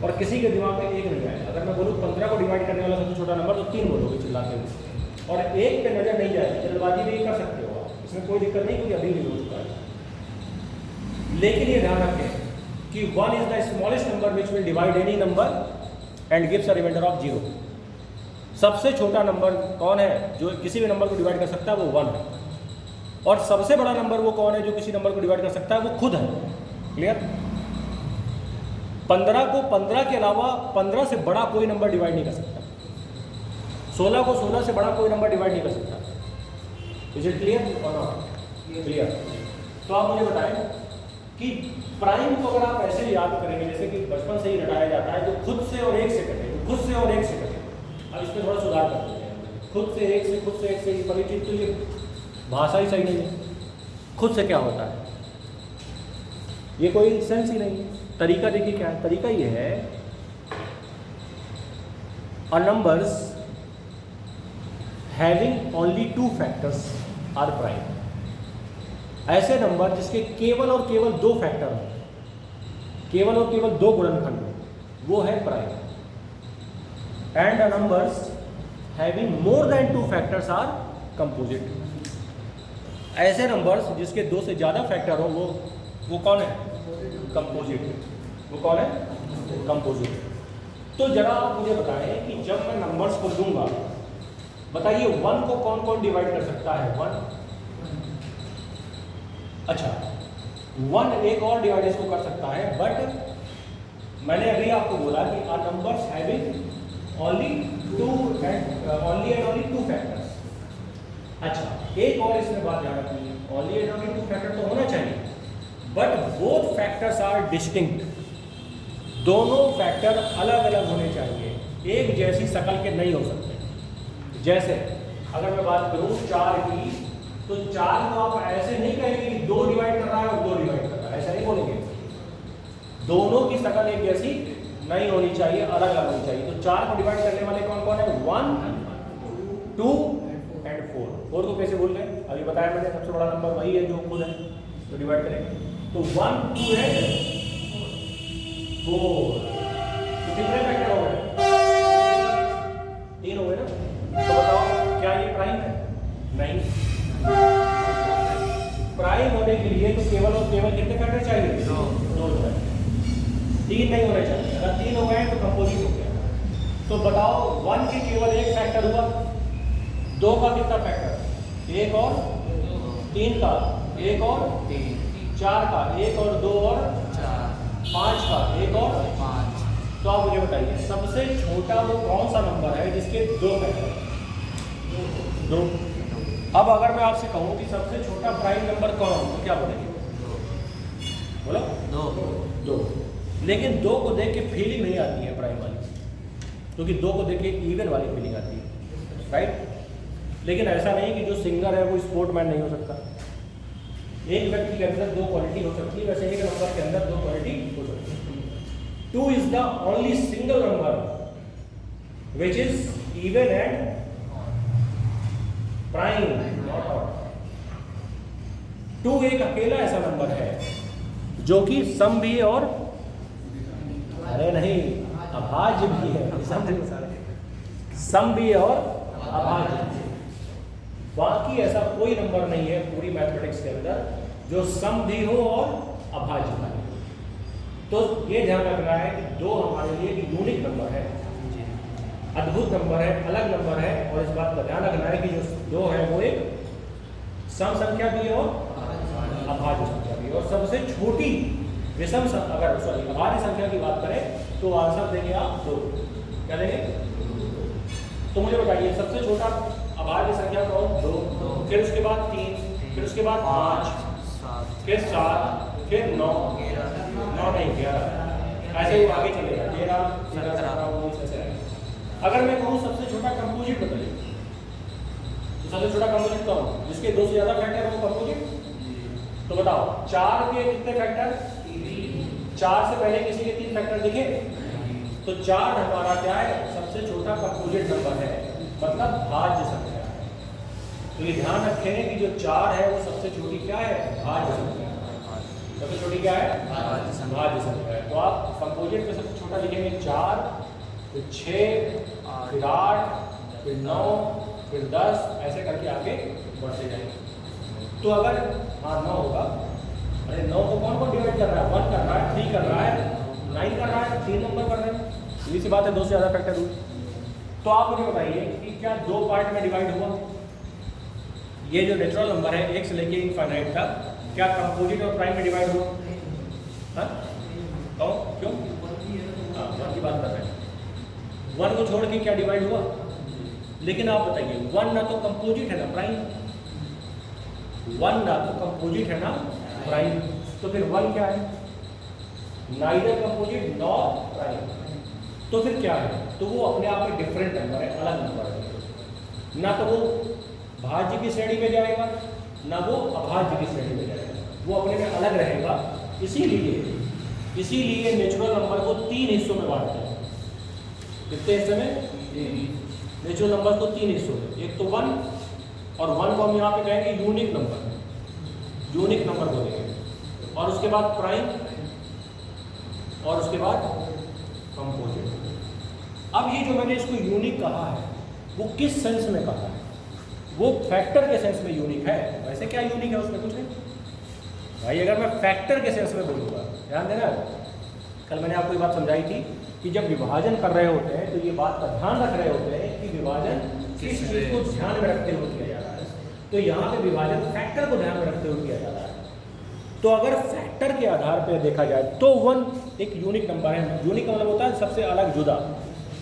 Speaker 1: और किसी के दिमाग में एक नहीं आया। अगर मैं बोलूँ 15 को डिवाइड करने वाला सबसे छोटा नंबर, तो 3 बोलोगे चिल्लाते हुए, और एक पे नजर नहीं जाएगी। जल्दबाजी में ये कर सकते हो आप, इसमें कोई दिक्कत नहीं, क्योंकि अभी भी हो चुका है। लेकिन ये ध्यान रखें कि 1 is the smallest number which will divide any number and gives a remainder of 0। सबसे छोटा नंबर कौन है जो किसी भी नंबर को डिवाइड कर सकता है? वो 1 है। और सबसे बड़ा नंबर वो कौन है जो किसी नंबर को डिवाइड कर सकता है? वो खुद है। क्लियर? 15 को 15 के अलावा 15 से बड़ा कोई नंबर डिवाइड नहीं कर सकता। 16 को 16 से बड़ा कोई नंबर डिवाइड नहीं कर सकता। इज इट क्लियर और नॉट क्लियर? तो आप मुझे बताएं कि प्राइम को अगर आप ऐसे याद करेंगे जैसे कि बचपन से ही रटाया जाता है, जो खुद से और एक से कटे, खुद से और एक से कटे। अब इसमें थोड़ा सुधार कर देते हैं, खुद से एक से, खुद से एक से, परिचित, तो ये भाषा ही सही नहीं है। खुद से क्या होता है, ये कोई सेंस ही नहीं है। तरीका देखिए क्या है, तरीका ये है, a numbers having only 2 factors are prime. ऐसे नंबर जिसके केवल और केवल 2 फैक्टर हो, केवल और केवल 2 गुणनखंड हो, वो है prime. And the numbers having more than 2 factors are composite. ऐसे नंबर्स जिसके 2 से ज़्यादा फैक्टर हो, वो कौन है? कंपोजिट। वो कौन है? कंपोजिट। तो जरा आप मुझे बताएं कि जब मैं नंबर्स को दूंगा, बताइए 1 को कौन कौन डिवाइड कर सकता है? 1। अच्छा, 1 एक और डिवाइड इसको कर सकता है, बट मैंने अभी आपको बोला कि are numbers having only 2 factors. अच्छा, एक और इसमें बात ध्यान रखनी है, ओनली एंड ओनली 2 फैक्टर तो होना चाहिए, but both factors are distinct. दोनों फैक्टर अलग अलग होने चाहिए, एक जैसी शकल के नहीं हो सकते। जैसे अगर मैं बात करूं 4 की, तो 4 को आप ऐसे नहीं कहेंगे कि 2 डिवाइड कर रहा है और 2 डिवाइड कर रहा है, ऐसा नहीं बोलेंगे। दोनों की शकल एक जैसी नहीं होनी चाहिए, अलग अलग होनी चाहिए। तो 4 को डिवाइड करने वाले कौन कौन है? 1, 2 एंड 4। 4 को कैसे बोल रहे हैं? अभी बताया मैंने, सबसे बड़ा नंबर वही है जो खुद है, तो डिवाइड करेंगे। तो 1, 2 एंड 4, तो कितने फैक्टर हो गए? 3 हो गए ना? तो बताओ क्या ये प्राइम है? नहीं। प्राइम होने के लिए तो केवल और केवल कितने फैक्टर चाहिए? 2 फैक्टर। 3 नहीं होने चाहिए। अगर 3 हो गए तो कंपोजिट हो गया। तो बताओ 1 के केवल एक फैक्टर हुआ, 2 का कितना फैक्टर, 1 और 3 का, 1 और 4 का, 1 और 2 और 5 का, 1 और 5। तो आप मुझे बताइए सबसे छोटा वो कौन सा नंबर है जिसके 2 फैक्टर, 2। अब अगर मैं आपसे कहूँ कि सबसे छोटा प्राइम नंबर कौन, तो क्या बोलेंगे, बोलो 2। लेकिन 2 को देख के फीलिंग नहीं आती है प्राइम वाली, क्योंकि 2 को देख के इवन वाली फीलिंग आती है, राइट। लेकिन ऐसा नहीं कि जो सिंगर है वो स्पोर्टमैन नहीं हो सकता। एक व्यक्ति के अंदर 2 क्वालिटी हो सकती है, वैसे एक नंबर के अंदर 2 क्वालिटी हो सकती है। 2 is the only single number which is even and prime, not odd. 2 एक अकेला ऐसा नंबर है जो कि सम भी है और, अरे नहीं, अभाज्य भी है, सम भी है और अभाज्य भी है। बाकी ऐसा कोई नंबर नहीं है पूरी मैथमेटिक्स के अंदर जो सम भी हो और अभाज्य भी हो। तो ये ध्यान रखना है कि 2 हमारे लिए एक यूनिक नंबर है, अद्भुत नंबर है, अलग नंबर है। और इस बात का ध्यान रखना है कि जो 2 है वो एक सम संख्या भी है और अभाज्य संख्या भी है। और सबसे छोटी विषम अभाज्य संख्या की बात करें तो आंसर देंगे आप 2। क्या देंगे? तो मुझे बताइए सबसे छोटा अभाज्य संख्या कौन? 2। फिर उसके बाद 3, फिर उसके बाद 5, फिर 7, फिर 9, 9 नहीं 11, ऐसे ही आगे चलेगा, 13, 17, 19 ऐसे आएगा। अगर मैं कहूँ सबसे छोटा कंपोजिट बताइए, तो सबसे छोटा कंपोजिट कौन, जिसके 2 से ज़्यादा फैक्टर है वो कंपोजिट। तो बताओ 4 के कितने फैक्टर? 4 से पहले किसी के 3 फैक्टर दिखे? तो 4 हमारा क्या है, सबसे छोटा कंपोजिट नंबर है, मतलब भाज्य संख्या है। तो ये ध्यान रखें कि जो 4 है वो सबसे छोटी क्या है, भाज्य संख्या। सबसे छोटी क्या है, भाज्य संख्या है। तो आप कंपोजिट में सबसे छोटा लिखेंगे 4, फिर 6, फिर 8, फिर 9, फिर 10, ऐसे करके आगे बढ़ते जाएंगे। तो अगर 9 होगा, अरे 9 को कौन कौन डिवाइड कर रहा है, 1 कर रहा है, 3 कर रहा है, 9 कर रहा है, 3 नंबर कर रहे हैं, सीधी सी बात है, 2 से ज़्यादा फैक्टर हुए। तो आप मुझे बताइए कि क्या 2 पार्ट में डिवाइड हुआ? ये जो नेचुरल नंबर है 1 से लेके इनफाइनाइट तक, क्या कंपोजिट और प्राइम में डिवाइड हुआ? हाँ क्यों? 1 की बात कर रहे हैं। 1 को छोड़ के क्या डिवाइड हुआ? लेकिन आप बताइए 1 ना तो कंपोजिट है ना प्राइम, 1 ना तो कंपोजिट है ना प्राइम, तो फिर 1 क्या है? Neither composite nor prime. तो फिर क्या है? तो वो अपने आप में डिफरेंट नंबर है, अलग नंबर है। ना तो वो भाज्य की श्रेणी में जाएगा, ना वो अभाज्य की श्रेणी में जाएगा, वो अपने में अलग रहेगा। इसीलिए नेचुरल नंबर को 3 हिस्सों में बांटते हैं। कितने हिस्से में? नेचुरल नंबर को 3 हिस्सों में। एक तो 1, और 1 को हम यहाँ पे कहेंगे यूनिक नंबर बोलेंगे, और उसके बाद प्राइम, और उसके बाद कंपोजिट। अब ये जो मैंने इसको यूनिक कहा है वो किस सेंस में कहा है? वो फैक्टर के सेंस में यूनिक है। वैसे क्या यूनिक है उसमें? कुछ नहीं भाई। अगर मैं फैक्टर के सेंस में बोलूँगा, ध्यान देना, कल मैंने आपको ये बात समझाई थी कि जब विभाजन कर रहे होते हैं तो ये बात का ध्यान रख रहे होते हैं कि विभाजन किस चीज़ को ध्यान में रखते हुए किया जा रहा है। तो यहाँ पे विभाजन फैक्टर को ध्यान में रखते हुए किया जा रहा है। तो अगर फैक्टर के आधार पर देखा जाए तो 1 एक यूनिक नंबर है। यूनिक का मतलब होता है सबसे अलग, जुदा,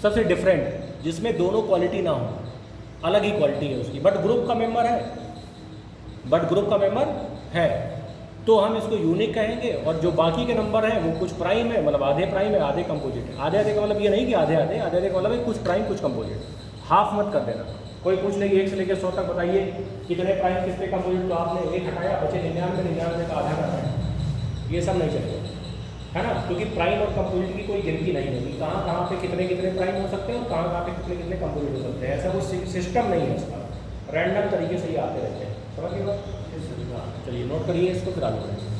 Speaker 1: सबसे डिफरेंट, जिसमें दोनों क्वालिटी ना हो, अलग ही क्वालिटी है उसकी, बट ग्रुप का मेंबर है, तो हम इसको यूनिक कहेंगे। और जो बाकी के नंबर हैं वो कुछ प्राइम है, मतलब आधे प्राइम है, आधे कंपोजिट है। आधे का मतलब ये नहीं कि आधे का मतलब है कुछ प्राइम कुछ कंपोजिट। हाफ मत कर देना। कोई पूछ लेगी 1 से लेकर 100 तक बताइए कितने प्राइम कितने कंपोजिट, तो आपने 1 हटाया, बचे 99 का आधा करना, ये सब नहीं चलेगा, है ना। क्योंकि प्राइम और कंपोजिट की कोई गिनती नहीं है कि कहाँ पे कितने प्राइम हो सकते हैं और कहाँ पे कितने कंपोजिट हो सकते हैं। ऐसा कोई सिस्टम नहीं है इसका, रैंडम तरीके से ही आते रहते हैं। समझिए बात? हाँ, चलिए नोट करिए इसको, फिर आगे बढ़ेंगे।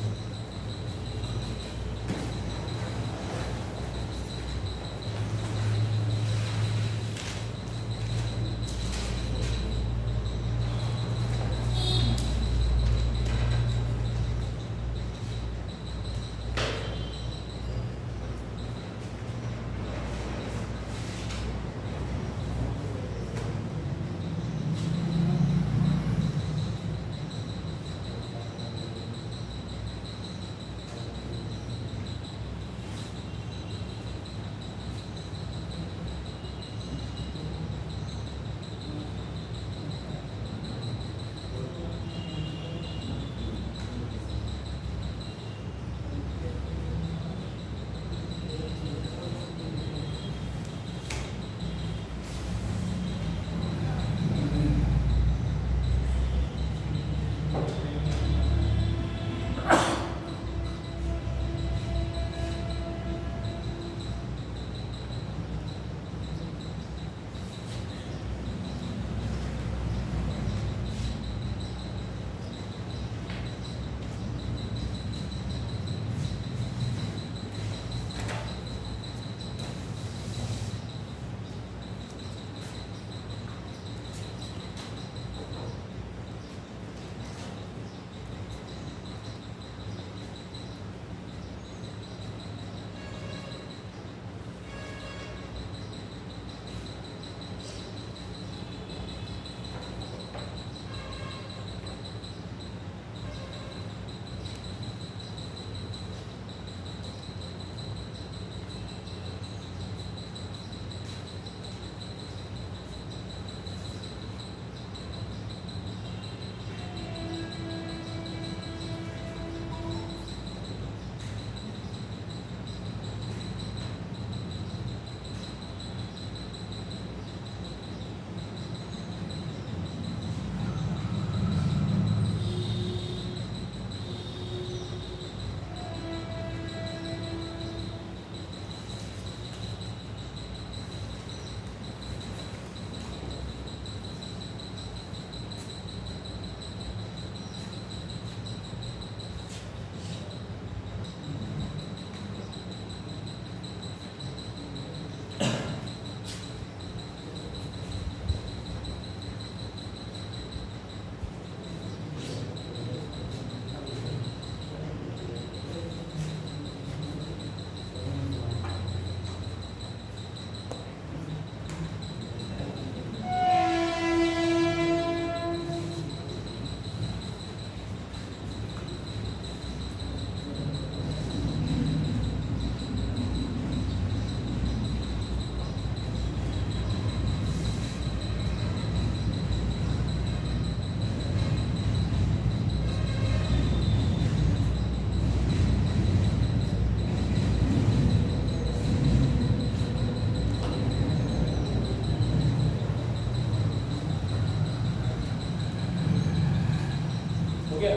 Speaker 1: हो गया।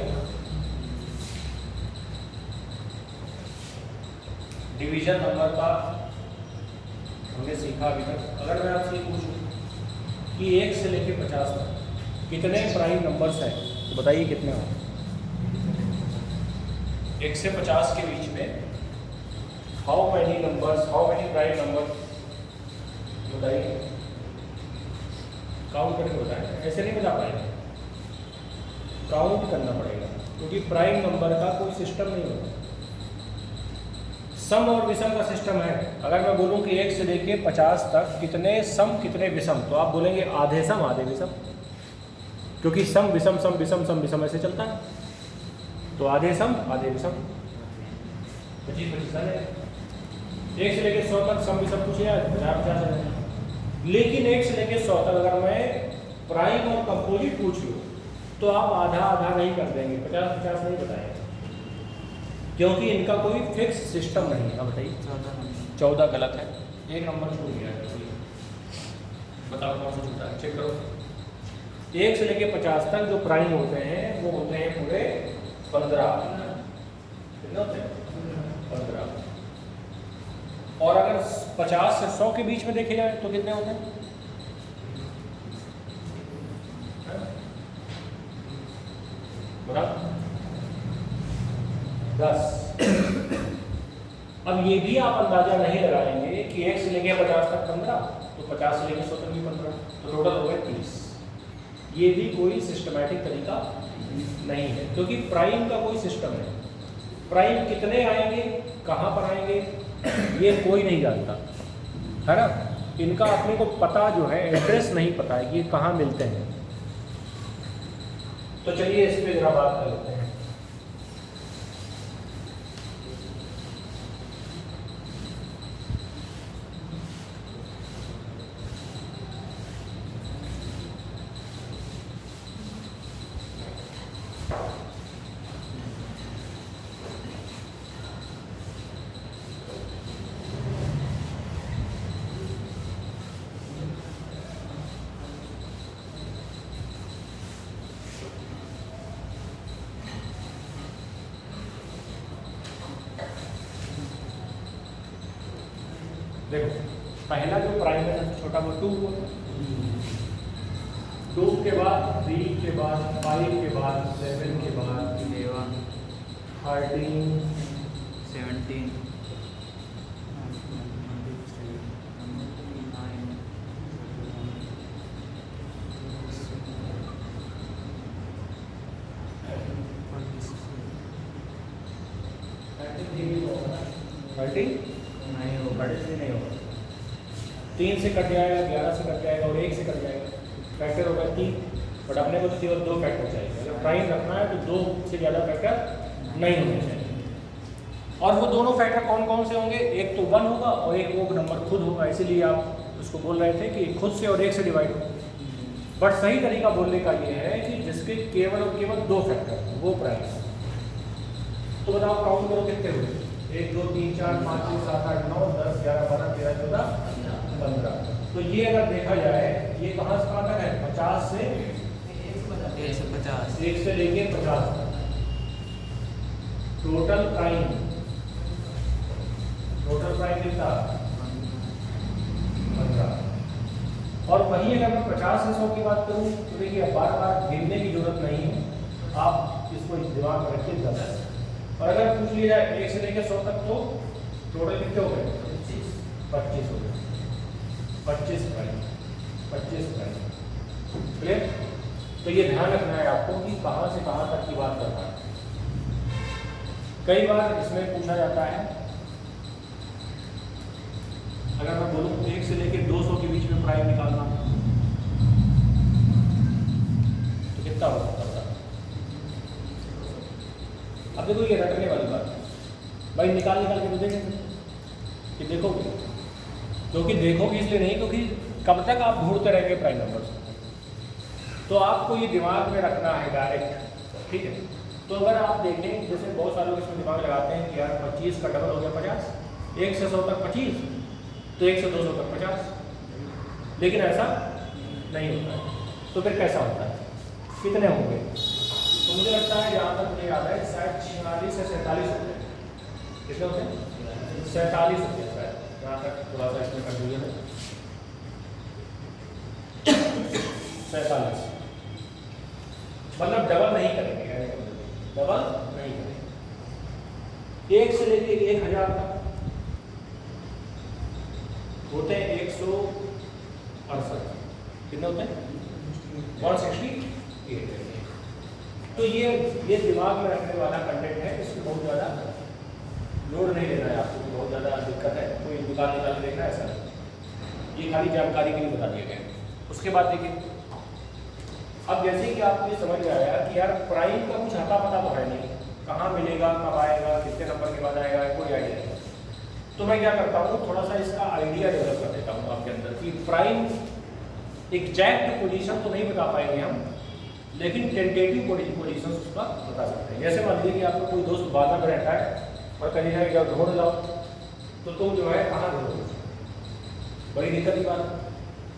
Speaker 1: डिवीजन नंबर का हमने सीखा अभी तक। अगर मैं आपसे पूछूं कि 1 से लेकर 50 तक कितने प्राइम नंबर्स हैं तो बताइए कितने होंगे? 1 से 50 के बीच में how many numbers, how many prime numbers बताइए। काउंट करके बताएं, ऐसे नहीं बता पाएंगे, काउंट करना पड़ेगा क्योंकि प्राइम नंबर का कोई सिस्टम नहीं होता। सम और विषम का सिस्टम है। अगर मैं बोलूं कि 1 से लेके 50 तक कितने सम कितने विषम, तो आप बोलेंगे आधे सम आधे विषम, क्योंकि सम विषम सम विषम सम विषम ऐसे चलता है। तो आधे सम आधे विषम 25-25 है। 1 से लेके 100 तक सम विषम पूछे यार 50-50 है। लेकिन 1 से लेके 100 तक अगर मैं प्राइम और कंपोजिट पूछ लूँ तो आप आधा आधा नहीं कर देंगे, 50-50 नहीं बताएंगे, क्योंकि इनका कोई फिक्स सिस्टम नहीं है। बताइए 14 गलत है, एक नंबर छूट गया है। बताओ कौन सा छूटा है, चेक करो। 1 से लेके 50 तक जो प्राइम होते हैं वो होते हैं पूरे 15। कितने होते हैं? 15। और अगर 50 से 100 के बीच में देखे जाए तो कितने होते हैं? बता 10। अब ये भी आप अंदाजा नहीं लगाएंगे कि 1 से लेके 50 तक 15, तो 50 से लेके 100 तक भी 15, तो टोटल हो गए 30। ये भी कोई सिस्टमैटिक तरीका नहीं है, क्योंकि प्राइम का कोई सिस्टम नहीं। प्राइम कितने आएंगे, कहाँ पर आएंगे, ये कोई नहीं जानता, है ना। इनका अपने को पता जो है, एड्रेस नहीं पता है कि ये कहाँ मिलते हैं। तो चलिए इस पे जरा बात कर लेते हैं। देखो, पहला जो प्राइम है सबसे छोटा वो 2 हुआ, 2 के बाद 3 के बाद 5 के बाद 7 के बाद
Speaker 2: 11
Speaker 1: 13
Speaker 2: 17 नहीं होगा,
Speaker 1: 33 नहीं होगा। 3 से कट जाएगा, 11 से कट जाएगा और 1 से कट जाएगा, फैक्टर होगा 3। बट अपने को तो केवल 2 फैक्टर चाहिए। अगर प्राइम रखना है तो 2 से ज़्यादा फैक्टर नहीं होने चाहिए। और वो दोनों फैक्टर कौन कौन से होंगे? एक तो 1 होगा और एक वो नंबर खुद होगा, इसीलिए आप उसको बोल रहे थे कि खुद से और 1 से डिवाइड हो। बट सही तरीका बोलने का ये है कि जिसके केवल और केवल 2 फैक्टर वो प्राइम है। तो बताओ काउंट करो कितने हुए? 1 2 3 4 5 6 7 8 9 10 11 12 13 14 15। तो ये अगर देखा जाए ये कहाँ से कहाँ तक है? 50 से
Speaker 2: 150
Speaker 1: 1 से लेके 50 तक टोटल प्राइम कितना? 15। और वही अगर मैं 50 से 100 की बात करूँ तो देखिए बार बार गिनने की जरूरत नहीं है, आप इसको दिमाग में रखिए 10। और अगर पूछ लिया जाए 1 से लेकर 100 तक तो टोटल कितने हो गए? 25 हो गए। 25 प्राइम। क्लियर? तो ये ध्यान रखना है आपको कि कहाँ से कहाँ तक की बात करना है। कई बार इसमें पूछा जाता है, अगर मैं बोलूँ 1 से लेकर 200 के बीच में प्राइम निकालना तो कितना होगा? अब देखो ये रटने वाली बात है भाई, निकाल के तो देखेंगे कि देखोगे, क्योंकि देखोगे इसलिए नहीं क्योंकि कब तक आप ढूंढते रहेंगे प्राइम नंबर्स। तो आपको ये दिमाग में रखना है डायरेक्ट, ठीक है। तो अगर आप देखें, जैसे बहुत सारे लोग इसमें दिमाग लगाते हैं कि यार 25 का डबल हो गया 50, 1 से 100 तक 25, तो 1 से 200 तक 50, लेकिन ऐसा नहीं होता है। तो फिर कैसा होता है? कितने होंगे? तो मुझे लगता है जहाँ तक मुझे याद है शायद 46 से 47 होते हैं। कितने होते हैं? 47 होते हैं शायद, जहाँ तक थोड़ा सा इसमें कंफ्यूजन है। 47 मतलब डबल नहीं करेंगे, डबल नहीं करेंगे। 1 से लेके 1000 तक होते हैं 168। कितने होते हैं? 168। तो ये दिमाग में रखने वाला कंटेंट है, इसमें बहुत ज़्यादा लोड नहीं लेना है आपको, बहुत ज़्यादा दिक्कत है कोई दुकान निकाल के देखना है ऐसा नहीं, ये खाली जानकारी के लिए बता दिया गया। उसके बाद देखिए, अब जैसे कि आपको ये समझ में आया कि यार प्राइम का कुछ आता पता तो है नहीं, कहाँ मिलेगा, कब आएगा, कितने नंबर के बाद आएगा, कोई आइडिया नहीं। तो मैं क्या करता हूँ, थोड़ा सा इसका आइडिया डेवलप कर देता हूँ आपके अंदर कि प्राइम एग्जैक्ट पोजीशन तो नहीं बता पाएंगे हम, लेकिन टेंटेटिव पोजीशन उसका बता सकते हैं। जैसे मान लीजिए कि आपका कोई दोस्त बाजार में रहता है और कहीं जाओ ढूंढ जाओ, तो तुम जो है कहाँ ढूंढोगे, बड़ी दिक्कत की बात है।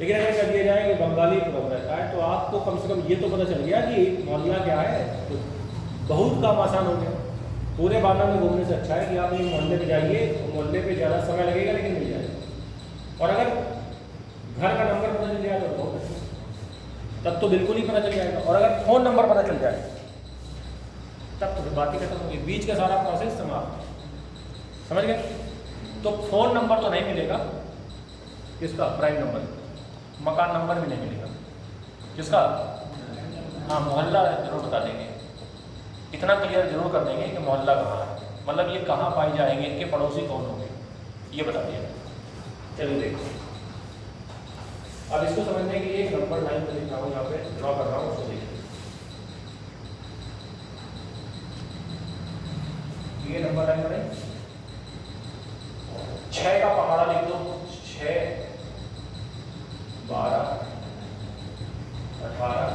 Speaker 1: लेकिन अगर कह दिया जाए कि बंगालीपुरम रहता है, तो आपको कम से कम ये तो पता चल गया कि मोहल्ला क्या है, तो बहुत काम आसान हो गया। पूरे बांदा में घूमने से अच्छा है कि आप एक मोहल्ले पे जाइए, तो मोहल्ले पे ज़्यादा समय लगेगा लेकिन मिल जाएगा। और अगर घर का नंबर पता चल जाएगा तो बहुत अच्छा, तब तो बिल्कुल ही पता चल जाएगा। और अगर फ़ोन नंबर पता चल जाए तब तो फिर बात ही खत्म होगी, बीच का सारा प्रोसेस समाप्त। समझ गए? तो फ़ोन नंबर तो नहीं मिलेगा, किसका? Prime number. मकान नंबर भी नहीं मिलेगा, किसका? हाँ, मोहल्ला जरूर बता देंगे, इतना क्लियर जरूर कर देंगे कि मोहल्ला कहाँ है, मतलब ये कहाँ पाई जाएंगे, इनके पड़ोसी कौन होंगे, ये बता दिया। चलिए देखो, अब इसको समझने के लिए एक नंबर लाइन में लिख रहा हूँ, यहाँ पे ड्रॉ कर रहा हूँ, उसको देखिए। ये नंबर लाइन में 6 का पहाड़ा लिख दो, 6, 12, 18,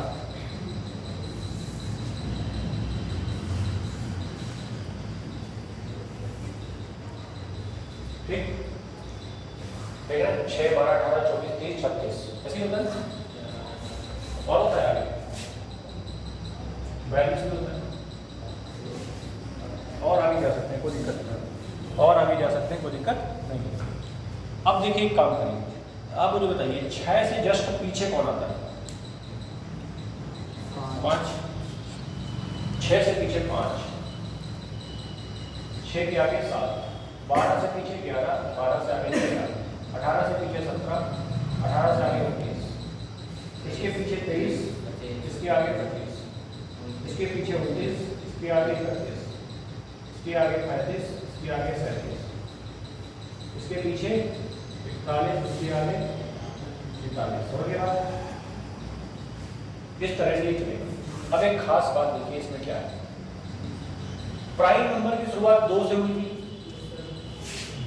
Speaker 1: ठीक है, 6, 12, 18, 24, 30, 36 ऐसे होता है। और होता है आगे 42 भी होता है। और आगे जा सकते हैं, कोई दिक्कत नहीं, और आगे जा सकते हैं, कोई दिक्कत नहीं है। अब देखिए एक काम करिए, आप मुझे बताइए 6 से जस्ट पीछे कौन आता है? 5। 6 से पीछे 5, 6 के आगे 7, 12 से पीछे 11, 12 से आगे 13, 18 से पीछे 17, 18 से आगे 19, इसके पीछे 23, इसके आगे 25, इसके पीछे 29, इसके आगे 31, इसके आगे 35, इसके आगे 37, इसके पीछे 41, इसके आगे 43। हो गया? इस तरह से चलेगा। अब एक खास बात देखिए, इसमें क्या है, प्राइम नंबर की शुरुआत 2 से हुई थी,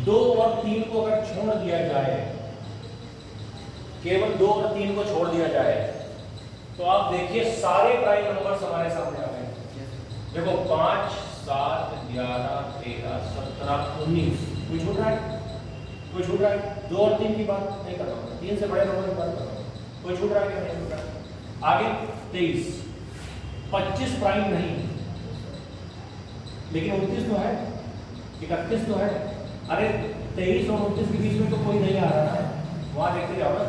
Speaker 1: 2 और 3 को अगर छोड़ दिया जाए, केवल 2 और 3 को छोड़ दिया जाए, तो आप देखिए सारे प्राइम नंबर्स हमारे सामने आ गए। देखो 5, 7, 11, 13, 17, 19, कोई छूट रहा है? कोई छूट रहा है? 2 और 3 की बात नहीं कर रहा हूँ, 3 से बड़े नंबर की बात कर रहा हूँ। कोई छूट रहा है कि नहीं छूट रहा है? आगे 23, 25 प्राइम नहीं, लेकिन 29 तो है, 31 तो है। अरे 23 और 29 के बीच में तो कोई नहीं आ रहा है, वहां देखते जाओ ना,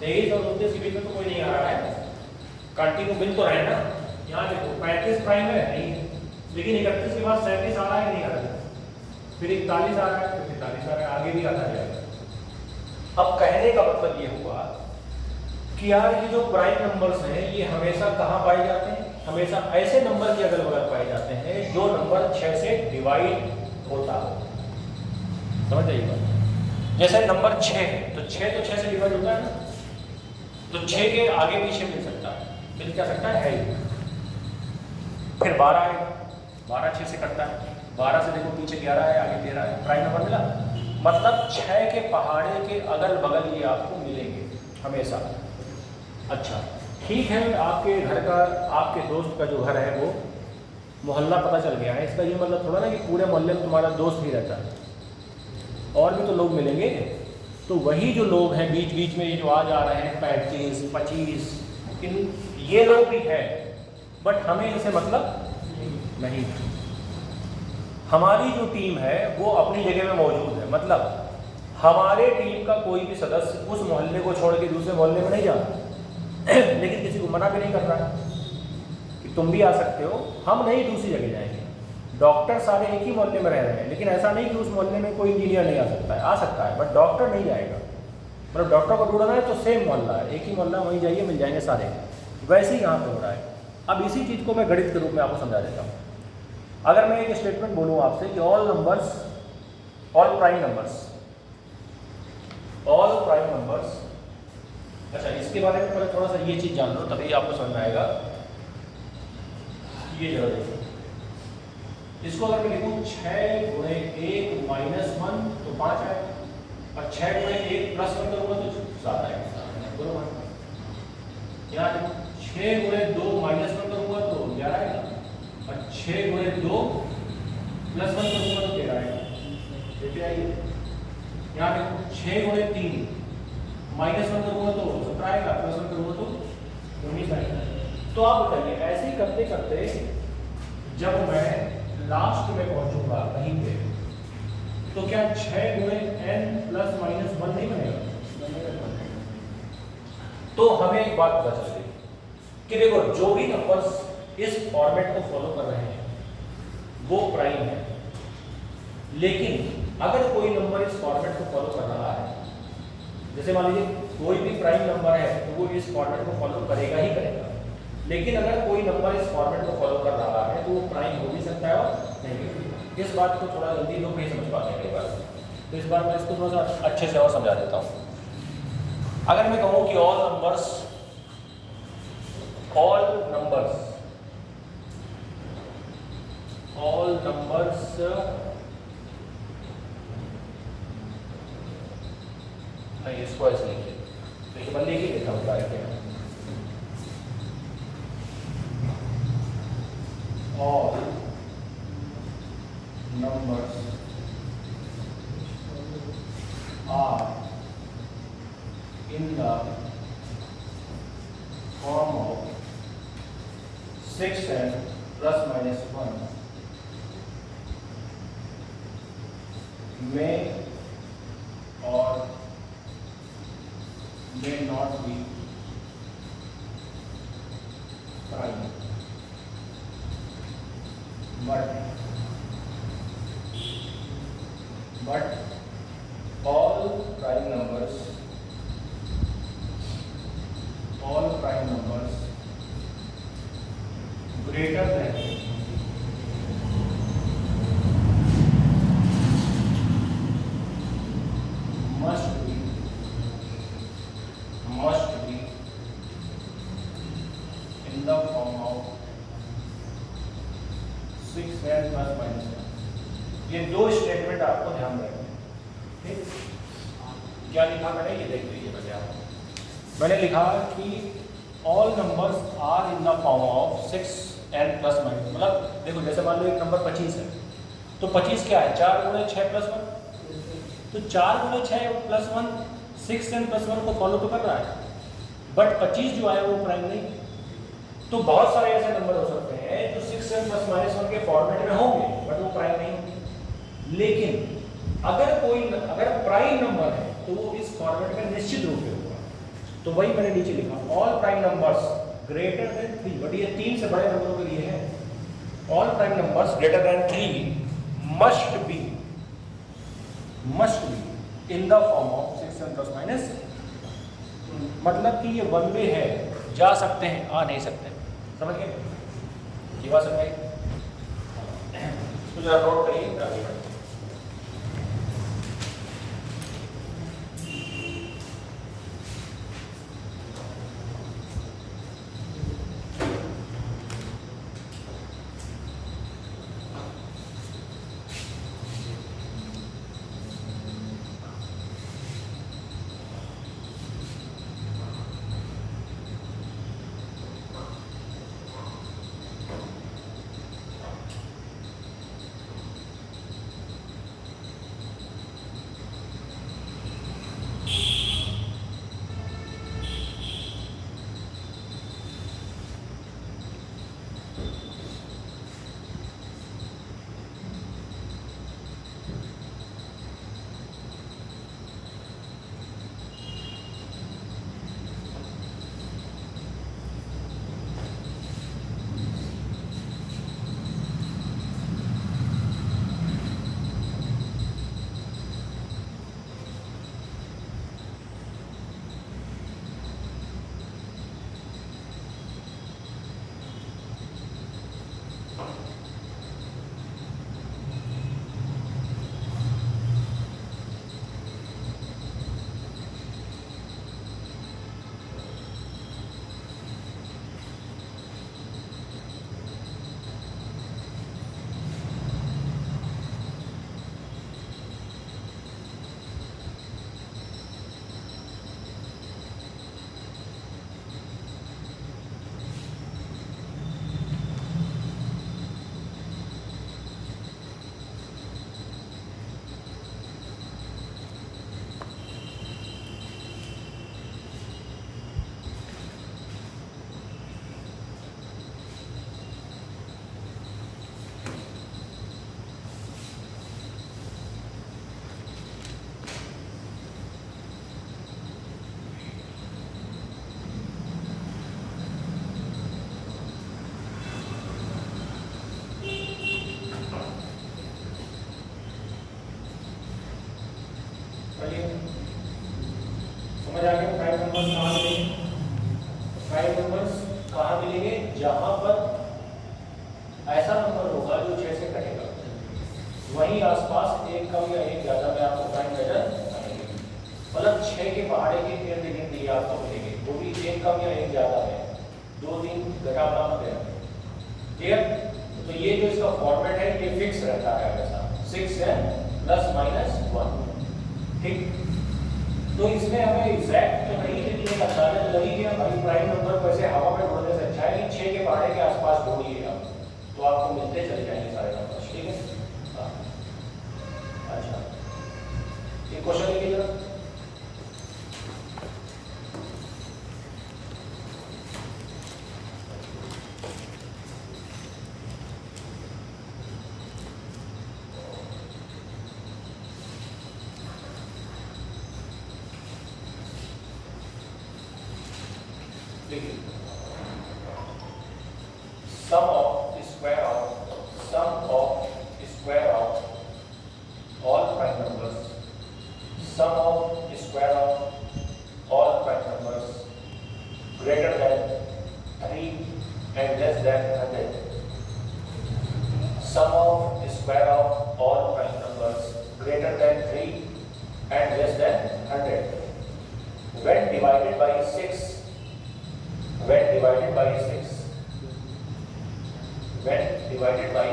Speaker 1: 23 और 29 के बीच में तो कोई नहीं आ रहा है, कंटिन्यू मिल तो रहे ना। यहाँ देखो 35 प्राइम है, नहीं है, लेकिन 31 के बाद 37 आ रहा है, नहीं आ रहा है, फिर 41 आ रहा है, फिर 43 आ रहा है, आगे भी आता जाएगा। अब कहने का मतलब ये हुआ कि यार ये जो प्राइम नंबर्स हैं ये हमेशा कहाँ पाए जाते हैं? हमेशा ऐसे नंबर के अगल बगल पाए जाते हैं जो नंबर 6 से डिवाइड होता हो। समझ जाइए बात। जैसे नंबर 6 है तो 6 तो 6 से डिवाइड होता है ना, तो 6 के आगे पीछे मिल सकता है, मिल क्या सकता है ही। फिर 12 आएगा, 12 6 से कटता है, 12 से देखो पीछे 11 है, आगे 13 है, प्राइम नंबर मिला। मतलब 6 के पहाड़े के अगल बगल ये आपको मिलेंगे हमेशा। अच्छा ठीक है, आपके घर का, आपके दोस्त का जो घर है वो मोहल्ला पता चल गया है, इसका ये मतलब थोड़ा ना कि पूरे मोहल्ले में तुम्हारा दोस्त ही रहता है, और भी तो लोग मिलेंगे। तो वही जो लोग हैं बीच बीच में ये जो आ जा रहे हैं 35, 25, ये लोग भी हैं, बट हमें इनसे मतलब नहीं। हमारी जो टीम है वो अपनी जगह में मौजूद है, मतलब हमारे टीम का कोई भी सदस्य उस मोहल्ले को छोड़ के दूसरे मोहल्ले में नहीं जाता लेकिन किसी को मना भी नहीं कर रहा है कि तुम भी आ सकते हो, हम नहीं दूसरी जगह जाएंगे। डॉक्टर सारे एक ही मोहल्ले में रह रहे हैं, लेकिन ऐसा नहीं कि उस मोहल्ले में कोई इंजीनियर नहीं आ सकता है, आ सकता है, बट डॉक्टर नहीं जाएगा। मतलब डॉक्टर को ढूंढना है तो सेम मोहल्ला है, एक ही मोहल्ला, वहीं जाइए मिल जाएंगे सारे। वैसे ही यहाँ पे हो रहा है। अब इसी चीज़ को मैं गणित के रूप में आपको समझा देता हूँ। अगर मैं एक स्टेटमेंट बोलूँ आपसे कि ऑल प्राइम नंबर्स, अच्छा इसके बारे में पहले थोड़ा सा ये चीज़ जान लो तभी आपको समझ में आएगा। ये जरा देखो, इसको अगर मैं लिखूँ 6 गुणे 1 माइनस 1 तो 5 आएगा, और 6 गुणे 1 प्लस 1 करूँगा तो 7 आएगा, बरोबर। यहाँ 6 गुणे 2 माइनस 1 करूँगा तो 11 आएगा, और 6 गुणे 2 प्लस 1 करूँगा तो 13 आएगा। देखिए आइए, यहाँ पे 6 गुणे 3 माइनस 1 करूँगा तो 17 आएगा, प्लस 1 करूँगा तो 19 आएगा। तो आप बताइए, ऐसे ही करते करते जब मैं लास्ट में पहुंचूंगा कहीं पे, तो क्या 6 गुणे n प्लस माइनस 1 नहीं बनेगा? तो हमें एक बात पता चल गई कि देखो जो भी नंबर्स इस फॉर्मेट को फॉलो कर रहे हैं वो प्राइम है, लेकिन अगर कोई नंबर इस फॉर्मेट को फॉलो कर रहा है, जैसे मान लीजिए कोई भी प्राइम नंबर है तो वो इस फॉर्मेट को फॉलो करेगा ही करेगा, लेकिन अगर कोई नंबर इस फॉर्मेट को फॉलो कर रहा है तो वो प्राइम हो भी सकता है और नहीं भी हो सकता है। इस बात को थोड़ा जल्दी लोग नहीं समझ पाते हैं कई बार, तो इस बार मैं इसको थोड़ा सा अच्छे से और समझा देता हूँ। अगर मैं कहूँ कि ऑल नंबर्स नहीं, इसको ऐसे लिखिए, देखिए मैं लिख ही देता हूँ क्या all numbers are in the form of 6 and plus minus 1 may or may not be prime, but all prime numbers greater than must be in the form of 6 and plus minus 1। ये दो स्टेटमेंट आपको ध्यान रखना है, ठीक? क्या लिखा मैंने, ये देख लीजिए पहले आप। मैंने लिखा कि all numbers are in the form of 6 and plus minus, मतलब देखो जैसे मान लो एक नंबर 25 है, तो 25 क्या है, 4 गुणे 6 प्लस 1, तो 4 गुणे 6 प्लस 1 6 एंड प्लस 1 को फॉलो तो कर रहा है, बट 25 जो है वो प्राइम नहीं। तो बहुत सारे ऐसे नंबर हो सकते हैं जो 6 एंड प्लस माइनस 1 के फॉर्मेट में होंगे बट वो प्राइम नहीं होंगे। लेकिन अगर प्राइम नंबर है तो वो इस फॉर्मेट में निश्चित रूप से होगा। तो वही मैंने नीचे लिखा, all prime numbers greater than 3, but ये 3 से बड़े नंबरों के लिए है। All prime numbers greater than 3 must be in the form of 6 and plus minus, मतलब कि ये वन वे है, जा सकते हैं, आ नहीं सकते। समझ गए? ये बात समझ आई? इसको जरा नोट करिए, आगे बढ़िए। नंबर्स कहाँ मिलेंगे? जहाँ पर ऐसा नंबर होगा जो 6 से कटेगा, वहीं आसपास एक कम या एक ज़्यादा में आपको प्राइम नजर आएंगे। मतलब 6 के पहाड़े के इर्द गिर्द ये आपको मिलेंगे, वो भी एक कम या एक ज़्यादा में, 2 3 घटावना वगैरह। क्लियर? तो ये जो इसका फॉर्मेट है ये फिक्स रहता है हमेशा, 6n ± 1। ठीक, तो इसमें हमें एग्जैक्ट तो नहीं, लेकिन एक अंदाजा लगी गया भाई प्राइम नंबर को ऐसे हवा में ढूंढने से अच्छा है कि 6 के पहाड़े के आसपास ढूंढिए आप, तो आपको मिलते चले जाएंगे सारे नंबर। ठीक है, हाँ अच्छा, ये क्वेश्चन लिखिए जरा। Sum of square of all prime numbers, sum of square of all prime numbers greater than 3 and less than 100. Sum of square of all prime numbers greater than 3 and less than 100. When divided by 6, when divided by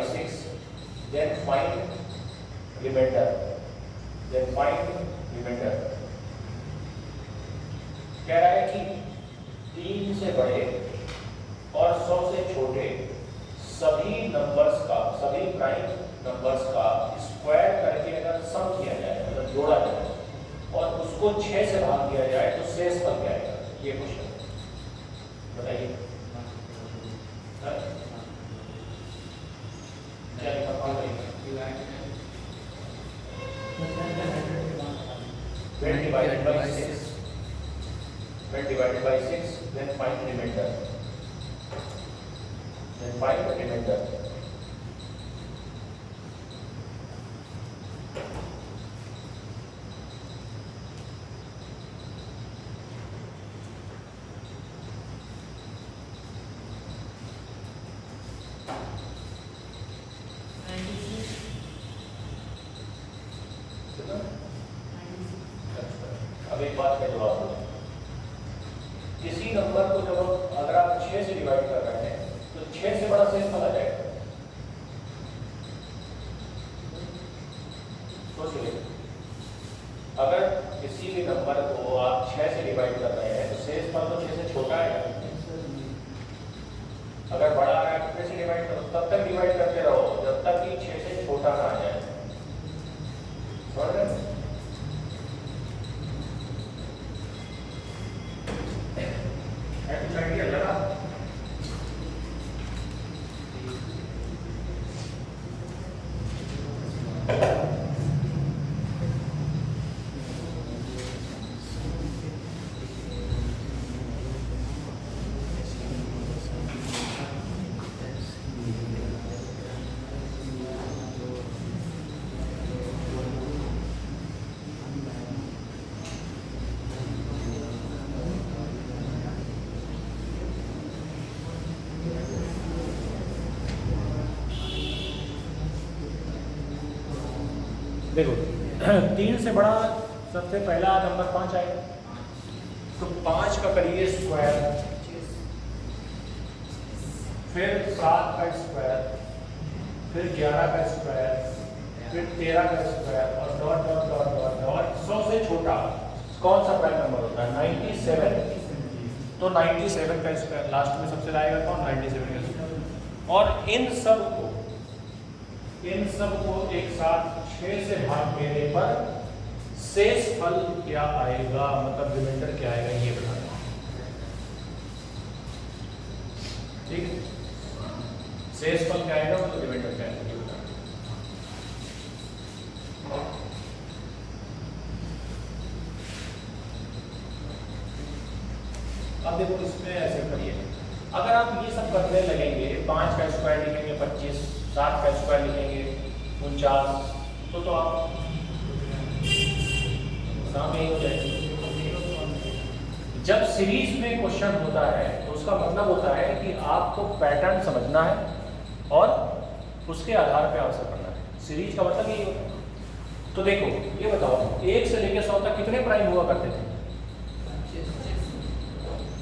Speaker 1: 6, then find remainder. कह रहा है कि 3 से बड़े और 100 से छोटे सभी नंबर्स का, सभी प्राइम नंबर्स का स्क्वायर करके अगर सम किया जाए, मतलब जोड़ा जाए और उसको 6 से भाग दिया जाए तो शेष फल क्या आएगा? ये क्वेश्चन बताइए। क्या लिखा? When divided by 6, then find remainder. अब एक बात का जवाब दो। किसी नंबर को जब अगर आप 6 से डिवाइड कर रहे हैं तो 6 से बड़ा शेष फल आ जाएगा। सोचिए, अगर किसी भी नंबर को आप 6 से डिवाइड कर रहे हैं तो शेष फल तो 6 से छोटा है। अगर बड़ा आ रहा है तो 6 से डिवाइड करो, तब तक डिवाइड करते रहो जब तक कि 6 से छोटा ना आ जाए। समझ रहे हैं? देखो 3 से बड़ा सबसे पहला नंबर 5 आएगा, तो 5 का करिए स्क्वायर, फिर 7 का स्क्वायर, फिर 11 का स्क्वायर, फिर 13 का स्क्वायर और dot dot dot dot dot. 100 से छोटा कौन सा प्राइम नंबर होता है? 97। तो 97 का स्क्वायर लास्ट में सबसे लाएगा कौन? 97 का स्क्वायर। और इन सब को एक साथ 6 से भाग देने पर शेष फल क्या आएगा, मतलब रिमाइंडर क्या आएगा, ये बताना। ठीक है, शेष फल क्या आएगा मतलब रिमाइंडर क्या आएगा ये बताना। अब देखो इसमें ऐसे करिए, अगर आप ये सब करने लगेंगे, 5 का स्क्वायर लिखेंगे 25, 7 का स्क्वायर लिखेंगे 49, तो आप काम यही हो जाएगी। जब सीरीज में क्वेश्चन होता है तो उसका मतलब होता है कि आपको पैटर्न समझना है और उसके आधार पे आंसर करना है। सीरीज का मतलब यही होता है। तो देखो ये बताओ 1 से लेकर 100 तक कितने प्राइम हुआ करते थे?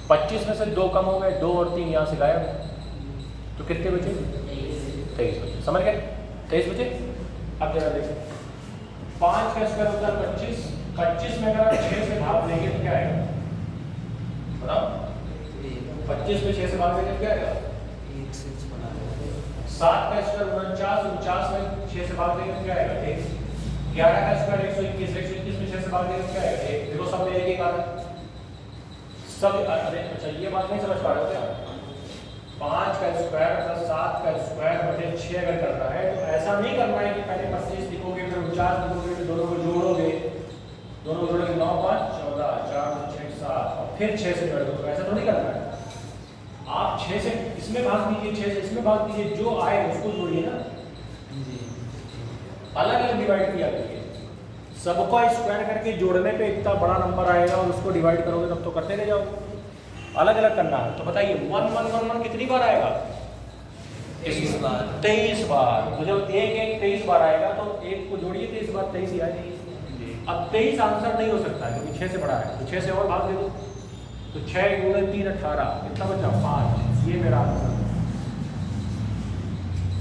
Speaker 1: 25 में से 2 कम हो गए, 2 और 3 यहाँ से गायब है, तो कितने बचे? 23 बचे। समझ गए? 23 बचे। अब जरा देखो 5 का स्क्वायर होता है 25, 25 में अगर 6 से भाग देंगे तो क्या आएगा बताओ? 25 में 6 से भाग देंगे तो क्या आएगा? 7 का स्क्वायर 49, 49 में 6 से भाग देंगे तो क्या आएगा? 1। 11 का स्क्वायर 121, 121 में 6 से भाग देंगे तो क्या आएगा? 1। देखो सब में एक आ रहा है सब। अरे अच्छा ये बात नहीं समझ पा रहे हो क्या? 5 का स्क्वायर प्लस 7 का स्क्वायर बटे 6 अगर करना है तो ऐसा नहीं करना है कि पहले 25 लिखोगे फिर 49 लिखोगे फिर दोनों को जोड़ोगे, दोनों जोड़ोगे 9 5 14 4 6 7 और फिर 6 से जोड़ दो। ऐसा तो नहीं करना है। आप 6 से इसमें भाग दीजिए, 6 से इसमें भाग दीजिए, जो आए उसको जोड़िए ना। अलग अलग डिवाइड किया करिए, सबको स्क्वायर करके जोड़ने पे इतना बड़ा नंबर आएगा और उसको डिवाइड करोगे तब तो करते रह जाओगे। अलग अलग करना है। तो बताइए 1 1 1 1 कितनी बार आएगा?
Speaker 2: 23 बार।
Speaker 1: 23 बार। तो जब 1 1 23 बार आएगा तो 1 को जोड़िए 23 बार, 23 ही आएगा। अब 23 आंसर नहीं हो सकता है क्योंकि 6 से बड़ा है, तो 6 से और भाग दे दो, तो 6 गुणे 3 18, कितना बचा? 5। ये मेरा आंसर।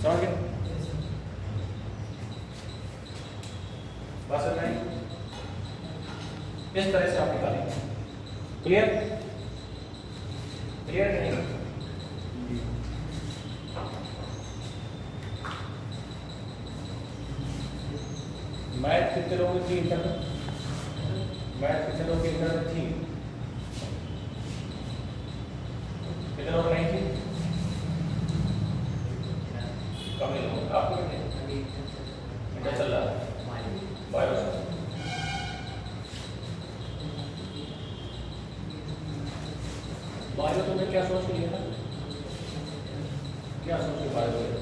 Speaker 1: समझ गए? बस नहीं, इस तरह से आप निकालेंगे। क्लियर? क्लियर नहीं? मैथ कितने लोगों की इंटर में? मैथ कितने लोगों की इंटर में थी? कितने लोग नहीं थी? कम ही लोग। आपको कितने इंटर चल रहा है? बायो बायो तुमने क्या सोच के लिया था? क्या सोच के बायो लिया?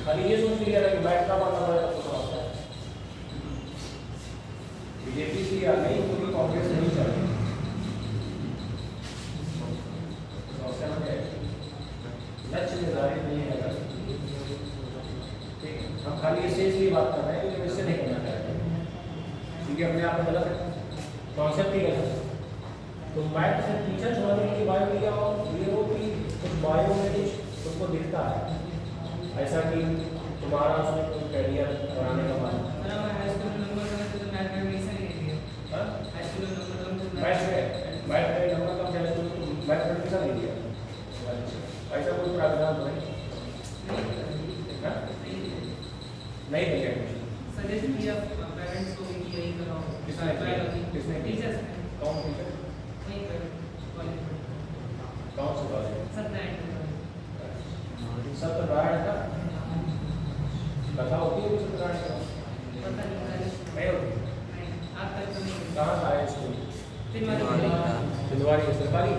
Speaker 1: खाली ये सोच लिया था कि मैथ का पढ़ना पड़ेगा तो समझता है। बीजेपी से या नहीं पूरी कांग्रेस नहीं चाहिए। समस्या में है लक्ष्य निर्धारित नहीं है। ठीक है, हम खाली इससे इसलिए बात कर रहे हैं क्योंकि इससे नहीं करना चाहते, क्योंकि अपने आप में गलत है, कॉन्सेप्ट ही गलत है। तो मैथ से टीचर छोड़ने के लिए बायो लिया और ये हो कि कुछ बायो में कुछ तुमको दिखता है ऐसा कि तुम्हारा उसमें कोई कैरियर बनाने का मन। मैथ में नंबर कम चले तो मैथ में कैसा नहीं दिया? ऐसा कोई प्रावधान तो नहीं? नहीं देंगे एडमिशन।
Speaker 3: सजेशन किया पेरेंट्स को कि यही कराओ।
Speaker 1: किसने किया? किसने?
Speaker 3: टीचर्स ने।
Speaker 1: कौन टीचर?
Speaker 3: वहीं पर कॉलेज में।
Speaker 1: कौन से कॉलेज?
Speaker 3: सत्यनारायण।
Speaker 1: सत्यनारायण का कथा होती है? सत्यनारायण का
Speaker 3: पता नहीं
Speaker 1: होती?
Speaker 3: नहीं आज तक तो नहीं।
Speaker 1: कहाँ का है स्कूल?
Speaker 2: तिलवारी।
Speaker 1: सरकारी।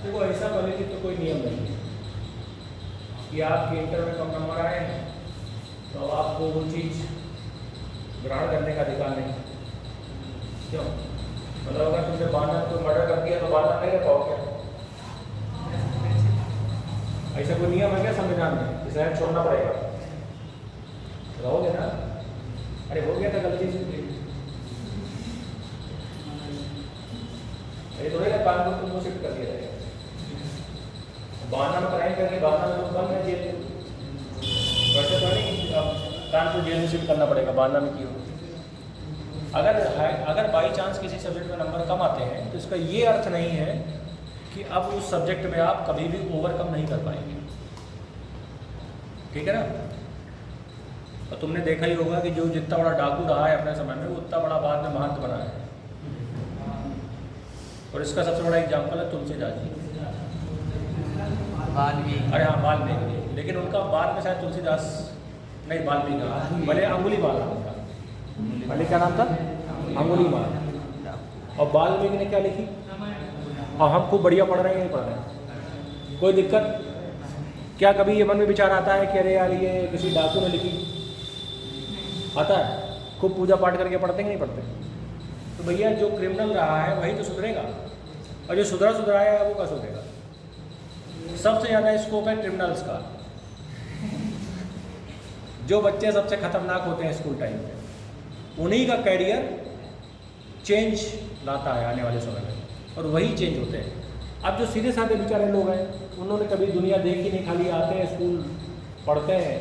Speaker 1: देखो ऐसा बोले कि तो कोई नियम नहीं है कि आपके इंटर में कम नंबर आए हैं तो आपको वो चीज़ ग्रहण करने का अधिकार नहीं। क्यों? मतलब अगर तुमने 92 में कोई मर्डर कर दिया तो 92 नहीं रह पाओगे? ऐसा कोई नियम है क्या संविधान में? शहर छोड़ना पड़ेगा? रहोगे ना? अरे हो गया था गलती से, ये थोड़ी ना कानून तुमको शिफ्ट कर दिया जाएगा। 92 में क्राइम करके 92 में बंद है जेल में, वैसे तो नहीं कि अब कानपुर जेल में शिफ्ट करना पड़ेगा 92 में क्यों? अगर बाई चांस किसी सब्जेक्ट में नंबर कम आते हैं तो इसका ये अर्थ नहीं है कि अब उस सब्जेक्ट में आप कभी भी ओवरकम नहीं कर पाएंगे। ठीक है ना? और तुमने देखा ही होगा कि जो जितना बड़ा डाकू रहा है अपने समय में वो उतना बड़ा बाद में महंत बना है। और इसका सबसे बड़ा एग्जाम्पल है तुलसीदास जी।
Speaker 2: वाल्मीकि।
Speaker 1: अरे हाँ वाल्मीकि, लेकिन उनका बाद में शायद तुलसीदास नहीं, वाल्मीकि भले अंगुलीमाल नाम था। भले क्या नाम था? अंगुलीमाल। और वाल्मीकि ने क्या लिखी? और हम खूब बढ़िया पढ़ रहे हैं, नहीं पढ़ रहे हैं, कोई दिक्कत? क्या कभी ये मन में विचार आता है कि अरे यार ये किसी डाकू ने लिखी? आता है? खूब पूजा पाठ करके पढ़ते कि नहीं पढ़ते? तो भैया जो क्रिमिनल रहा है वही तो सुधरेगा, और जो सुधरा है वो क्या सुधरेगा। सबसे ज़्यादा स्कोप है क्रिमिनल्स का। जो बच्चे सबसे खतरनाक होते हैं स्कूल टाइम पे, उन्हीं का कैरियर चेंज लाता है आने वाले समय में, और वही चेंज होते हैं। अब जो सीधे साधे बेचारे लोग हैं, उन्होंने कभी दुनिया देखी नहीं, खाली आते हैं स्कूल पढ़ते हैं,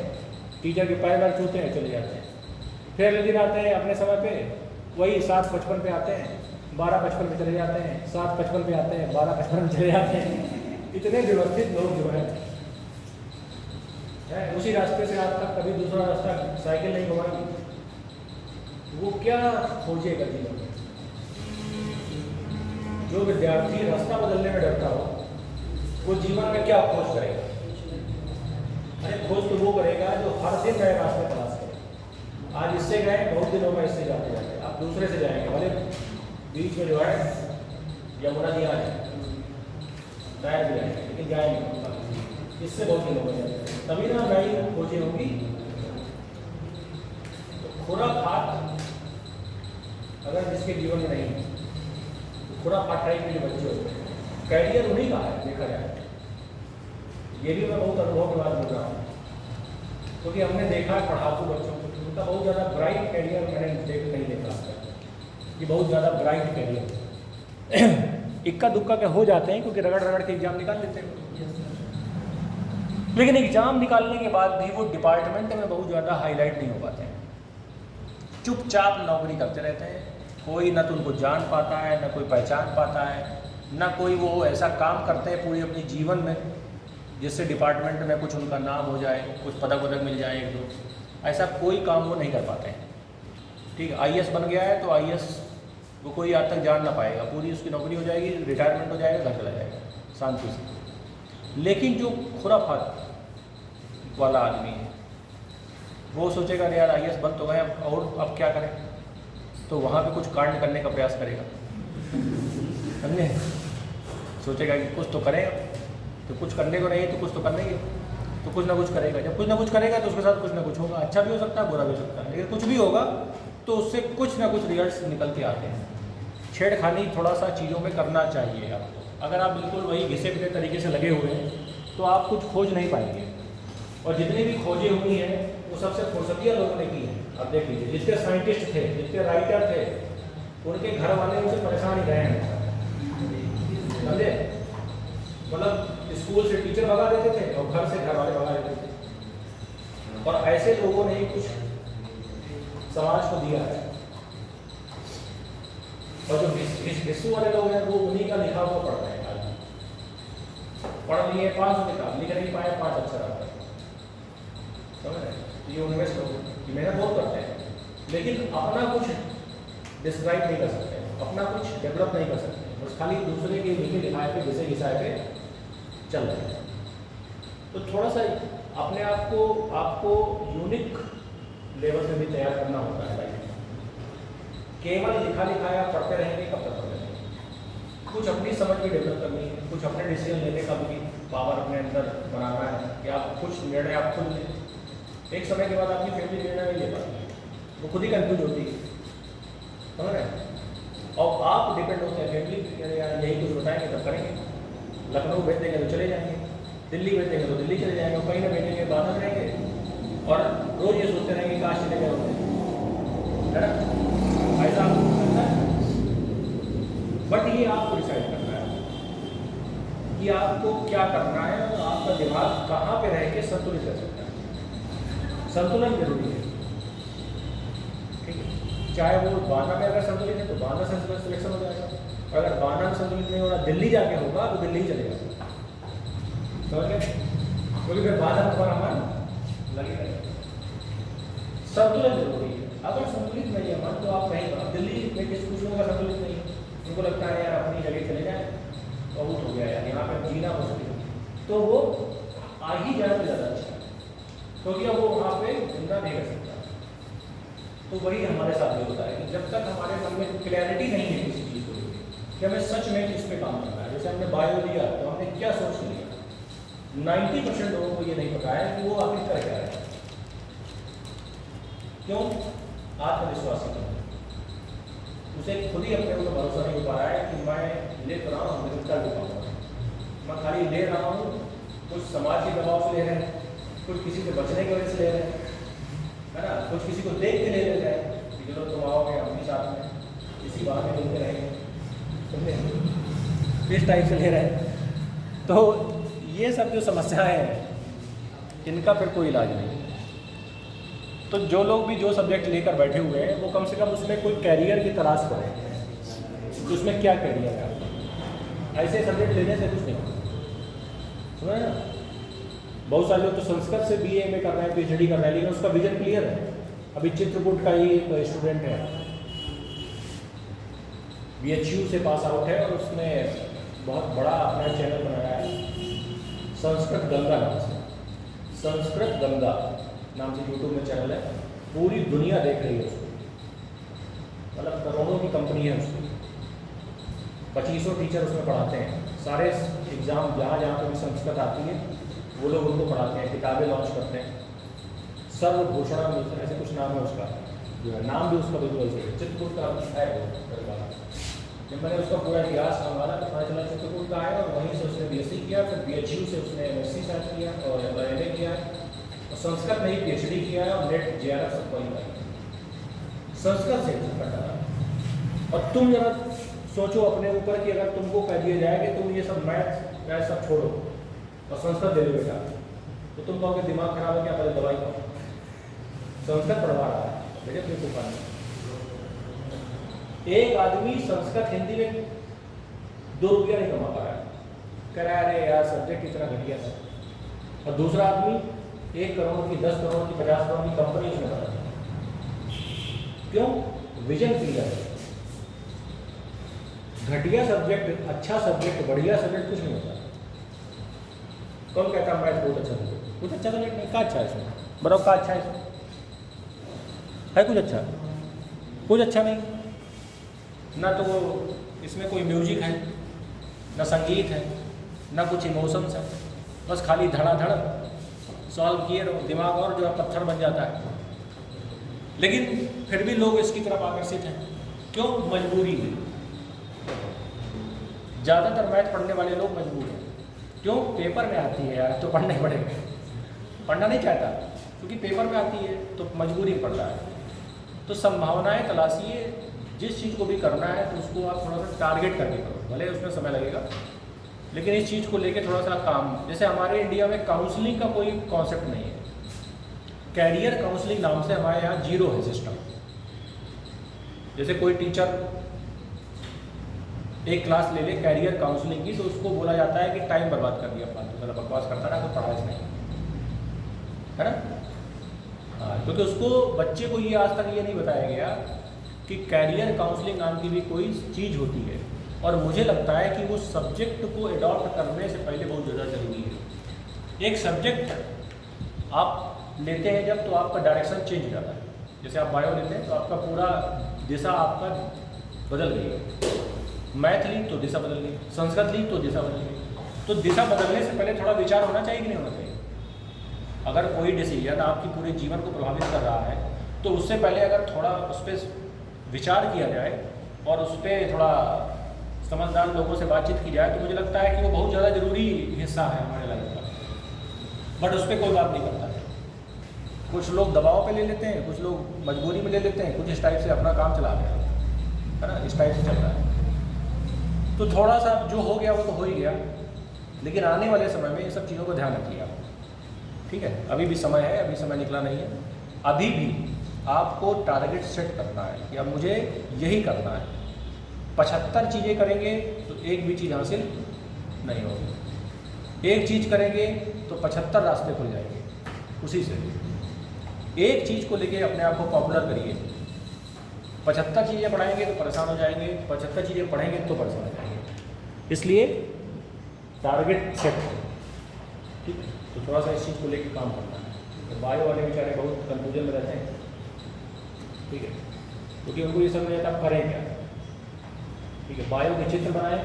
Speaker 1: टीचर के पैर वैर छूते हैं, चले जाते हैं। फिर अगले दिन आते हैं अपने समय पे, वही 7:55 पे आते हैं, 12:55 पे चले जाते हैं, 7:55 पे आते हैं, 12:55 पे चले जाते हैं। इतने व्यवस्थित लोग जो हैं उसी रास्ते से आज तक कभी दूसरा रास्ता साइकिल नहीं घुमाएंगे। वो क्या खोजेगा जीवन में? जो विद्यार्थी रास्ता बदलने में डरता हो, वो जीवन में क्या खोज करेगा? अरे खोज तो वो करेगा जो हर दिन नए रास्ते तलाश करे। आज इससे गए, बहुत दिनों में इससे जाते जाते आप दूसरे से जाएंगे, भले बीच में जो है यमुना जी आए, टायर भी आए, लेकिन जाएंगे इससे बहुत दिनों में जाएंगे। तभी ना नई खोजें होंगी। तो खुराफात अगर जिसके जीवन में नहीं है, खुराफात टाइप के जो बच्चे होते हैं, कैरियर उन्हीं का है देखा जाए। ये भी मैं बहुत अनुभव के बाद बोल रहा हूँ, क्योंकि हमने देखा है पढ़ाकू बच्चों को, उनका बहुत ज़्यादा ब्राइट कैरियर मैंने नहीं देखा कि बहुत ज़्यादा ब्राइट कैरियर इक्का दुक्का के हो जाते हैं, क्योंकि रगड़ के एग्जाम निकाल लेते हैं। लेकिन एग्जाम निकालने के बाद भी वो डिपार्टमेंट में बहुत ज़्यादा हाईलाइट नहीं हो पाते हैं, चुपचाप नौकरी करते रहते हैं। कोई ना तो उनको जान पाता है, ना कोई पहचान पाता है, ना कोई वो ऐसा काम करते हैं पूरी अपनी जीवन में जिससे डिपार्टमेंट में कुछ उनका नाम हो जाए, कुछ पदक वदक मिल जाए एक दो, ऐसा कोई काम वो नहीं कर पाते हैं। ठीक है, IAS बन गया है तो IAS वो कोई आज तक जान ना पाएगा, पूरी उसकी नौकरी हो जाएगी, रिटायरमेंट हो जाएगा, घर चला जाएगा शांति से। लेकिन जो खुराफात वाला आदमी है, वो सोचेगा अरे यार IAS बन तो गए, और अब क्या करें, तो वहाँ पे कुछ कांड करने का प्रयास करेगा, समझे। सोचेगा कि कुछ तो करें, तो कुछ करने को नहीं तो कुछ तो करने ही, तो कुछ ना कुछ करेगा। जब कुछ ना कुछ करेगा तो उसके साथ कुछ ना कुछ होगा, अच्छा भी हो सकता है, बुरा भी हो सकता है, लेकिन कुछ भी होगा तो उससे कुछ ना कुछ रिजल्ट्स निकल के आते हैं। छेड़खानी थोड़ा सा चीज़ों में करना चाहिए आपको। अगर आप बिल्कुल वही घिसे पिटे तरीके से लगे हुए हैं तो आप कुछ खोज नहीं पाएंगे, और जितनी भी खोजें हुई हैं वो सबसे फुर्सतिया लोगों ने की हैं। अब देख लीजिए, जितने साइंटिस्ट थे, जितने राइटर थे, उनके घर वाले उनसे परेशान ही रहे हैं, समझे। मतलब स्कूल से टीचर भगा देते थे और घर से घर वाले भगा देते थे, और ऐसे लोगों ने ही कुछ समाज को दिया है। और जो हिस्सू वाले लोग हैं वो उन्हीं का लिखा हुआ पढ़ रहे हैं। पढ़ लिए 500 किताब, लिख नहीं पाए 5 अक्षर आता है, समझ रहे। ये उनमें से लोग मेहनत बहुत करते हैं, लेकिन अपना कुछ डिस्क्राइब नहीं कर सकते, अपना कुछ डेवलप नहीं कर सकते, बस खाली दूसरे के लिखे लिखाए पे घिसे घिसाए पे चल रहे हैं। तो थोड़ा सा अपने आप को आपको यूनिक लेवल पे भी तैयार करना होता है लाइफ में। केवल लिखा लिखाया पढ़ते रहेंगे कब तक पढ़ेंगे? कुछ अपनी समझ भी डेवलप करनी है, कुछ अपने डिसीजन लेने का भी पावर अपने अंदर बनाना है कि आप कुछ निर्णय आप खुद लें। एक समय के बाद आपकी फैमिली निर्णय नहीं ले पाती, वो खुद ही कंफ्यूज होती है, समझ रहे हैं। और आप डिपेंड होते हैं फैमिली, यार यही कुछ बताएंगे तब करेंगे, लखनऊ भेज देंगे तो चले जाएंगे, दिल्ली भेज देंगे तो दिल्ली चले जाएंगे, और कहीं ना भेजेंगे बात में रहेंगे, और रोज़ ये सोचते रहेंगे काश चले गए होते है ना, ऐसा होता है। बट ये आपको डिसाइड करना है कि आपको क्या करना है, और आपका दिमाग कहाँ पे रह के संतुलित रह सकता है। संतुलन जरूरी है, ठीक है। चाहे वो बाना में अगर संतुलित है तो बाना से सिलेक्शन हो जाएगा, और अगर बाना में संतुलित नहीं हो रहा, दिल्ली जाके होगा तो दिल्ली ही चलेगा, समझ गए। क्योंकि फिर बाना में हमारा मन लगेगा। संतुलन जरूरी है। अगर संतुलित नहीं है मन तो आप कहीं दिल्ली में किसी कुछ लोगों का संतुलित नहीं है, उनको लगता है यार अपनी जगह चले जाए, बहुत हो गया यार, यहाँ पर जीना मुश्किल है, तो वो आ ही जाए तो ज़्यादा अच्छा है, क्योंकि अब वो वहाँ पे जिंदा नहीं रह सकता। तो वही हमारे साथ भी होता है कि जब तक हमारे मन में क्लैरिटी नहीं है किसी चीज़ को लेकर कि हमें सच में किस पे काम करना है। जैसे हमने बायो लिया तो हमने क्या सोच लिया, 90% लोगों को ये नहीं पता है कि वो आखिर कर क्या है। क्यों? आत्मविश्वास की कमी। उसे खुद ही अपने ऊपर भरोसा नहीं हो पा रहा है कि मैं ले तो रहा हूँ लेकिन कर भी पाऊँगा। मैं खाली ले रहा हूँ, कुछ समाज के दबाव से ले रहे हैं, कुछ किसी से बचने की वजह से ले रहे हैं, है ना, कुछ किसी को देख के ले रहे हैं कि चलो तुम आओगे हम भी साथ में इसी बहाने मिलते रहेंगे, समझे, इस टाइप से ले रहे हैं। तो ये सब जो समस्याएं हैं इनका फिर कोई इलाज नहीं। तो जो लोग भी जो सब्जेक्ट लेकर बैठे हुए हैं वो कम से कम उसमें कोई कैरियर की तलाश करें कि उसमें क्या कैरियर है। ऐसे सब्जेक्ट लेने से कुछ नहीं होता, समझ ना। बहुत सारे लोग तो संस्कृत से BA में कर रहे हैं, PhD कर रहे हैं, लेकिन उसका विजन क्लियर है। अभी चित्रकूट का ही एक स्टूडेंट है, BHU से पास आउट है और उसने बहुत बड़ा अपना चैनल बनाया है संस्कृत गंगा नाम से। संस्कृत गंगा नाम से यूट्यूब में चैनल है, पूरी दुनिया देख रही है उसको, मतलब करोड़ों की कंपनी है उसकी। 2500 टीचर उसमें पढ़ाते हैं, सारे एग्ज़ाम जहाँ जहाँ पर भी संस्कृत आती है वो लोग उनको पढ़ाते हैं, किताबें लॉन्च करते हैं। सर्वभूषणम ऐसे कुछ नाम है उसका, जो है नाम भी उसका बिल्कुल ऐसे है, चित्रकूट का है वो परिवार। जब मैंने उसका पूरा इतिहास मंगाना तो पता चला चित्रकूट का है और वहीं से उसने BSc किया, फिर BHU से उसने MSc शायद किया और MA किया और संस्कृत में ही PhD किया है और नेट JRF सब वही किया, संस्कृत से कर डाला। और तुम जरा सोचो अपने ऊपर कि अगर तुमको कह दिया जाए कि तुम ये सब मैथ या सब छोड़ो और संस्कृत ले लो बेटा, तो तुम कहोगे दिमाग खराब है क्या, पहले दवाई खाओ। संस्कृत पढ़वा रहा है बेटे अपने तूफान। एक आदमी संस्कृत हिंदी में 2 रुपया नहीं कमा पा रहा है, कह रहा है अरे यार सब्जेक्ट इतना घटिया था, और दूसरा आदमी 1 करोड़ की 10 करोड़ की 50 करोड़ की कंपनी उसने बना। क्यों? विजन क्लियर है। घटिया सब्जेक्ट, अच्छा सब्जेक्ट, बढ़िया सब्जेक्ट कुछ नहीं होता। कौन कहता मैथ बहुत अच्छा सब्जेक्ट? कुछ अच्छा सब्जेक्ट नहीं। क्या अच्छा है इसमें? बताओ क्या अच्छा है इसमें? है कुछ अच्छा? कुछ अच्छा नहीं। ना तो वो इसमें कोई म्यूजिक है, ना संगीत है, ना कुछ इमोशंस है, बस खाली धड़ाधड़ सॉल्व किए रहो, दिमाग और जो है पत्थर बन जाता है। लेकिन फिर भी लोग इसकी तरफ आकर्षित हैं। क्यों? मजबूरी है। ज़्यादातर मैथ पढ़ने वाले लोग मजबूर हैं। क्यों? पेपर में आती है यार तो पढ़ना ही पड़ेगा। पढ़ना नहीं चाहता क्योंकि पेपर में आती है तो मजबूरी में पढ़ रहा है। तो संभावनाएं तलाशिए, जिस चीज़ को भी करना है तो उसको आप थोड़ा सा टारगेट करके करो, भले उसमें समय लगेगा, लेकिन इस चीज़ को लेके थोड़ा सा काम। जैसे हमारे इंडिया में काउंसलिंग का कोई कॉन्सेप्ट नहीं है, कैरियर काउंसलिंग नाम से हमारे यहाँ 0 है सिस्टम। जैसे कोई टीचर एक क्लास ले ले कैरियर काउंसलिंग की तो उसको बोला जाता है कि टाइम बर्बाद कर दिया, फालतू ज़रा बकवास करता रहा, तो पढ़ा इसने, है ना। हाँ, क्योंकि उसको बच्चे को ये आज तक ये नहीं बताया गया कि कैरियर काउंसलिंग नाम की भी कोई चीज़ होती है। और मुझे लगता है कि वो सब्जेक्ट को एडॉप्ट करने से पहले बहुत ज़्यादा ज़रूरी है। एक सब्जेक्ट आप लेते हैं जब, तो आपका डायरेक्शन चेंज हो जाता है। जैसे आप बायो लेते हैं तो आपका पूरा दिशा आपका बदल गई है। मैथ ली तो दिशा बदल गई, संस्कृत ली तो दिशा बदल गई। तो दिशा बदलने से पहले थोड़ा विचार होना चाहिए कि नहीं होना चाहिए? अगर कोई डिसीजन आपकी पूरे जीवन को प्रभावित कर रहा है तो उससे पहले अगर थोड़ा उस पर विचार किया जाए और उस पर थोड़ा समझदार लोगों से बातचीत की जाए तो मुझे लगता है कि वो बहुत ज़्यादा ज़रूरी हिस्सा है हमारे लाइफ का। बट उस पर कोई बात नहीं करता है। कुछ लोग दबाव पे ले लेते हैं, कुछ लोग मजबूरी में ले लेते हैं, कुछ इस टाइप से अपना काम चला रहे हैं, है ना, इस टाइप से चल रहा है। तो थोड़ा सा जो हो गया वो तो हो ही गया, लेकिन आने वाले समय में इन सब चीज़ों को ध्यान रखिए आप, ठीक है। अभी भी समय है, अभी समय निकला नहीं है। अभी भी आपको टारगेट सेट करना है कि अब मुझे यही करना है। 75 चीज़ें करेंगे तो एक भी चीज़ हासिल नहीं होगी। एक चीज़ करेंगे तो 75 रास्ते खुल जाएंगे। उसी से एक चीज़ को लेके अपने आप को पॉपुलर करिए। 75 चीज़ें पढ़ाएंगे तो परेशान हो जाएंगे, 75 चीज़ें पढ़ेंगे तो परेशान हो जाएंगे। इसलिए टारगेट सेट करें, ठीक है। तो थोड़ा सा इस चीज़ को लेके काम करना है। तो बायो वाले बेचारे बहुत कन्फ्यूजन में रहते हैं, ठीक है, क्योंकि उनको ये समझ नहीं आता करें क्या, ठीक है। बायो के चित्र बनाएं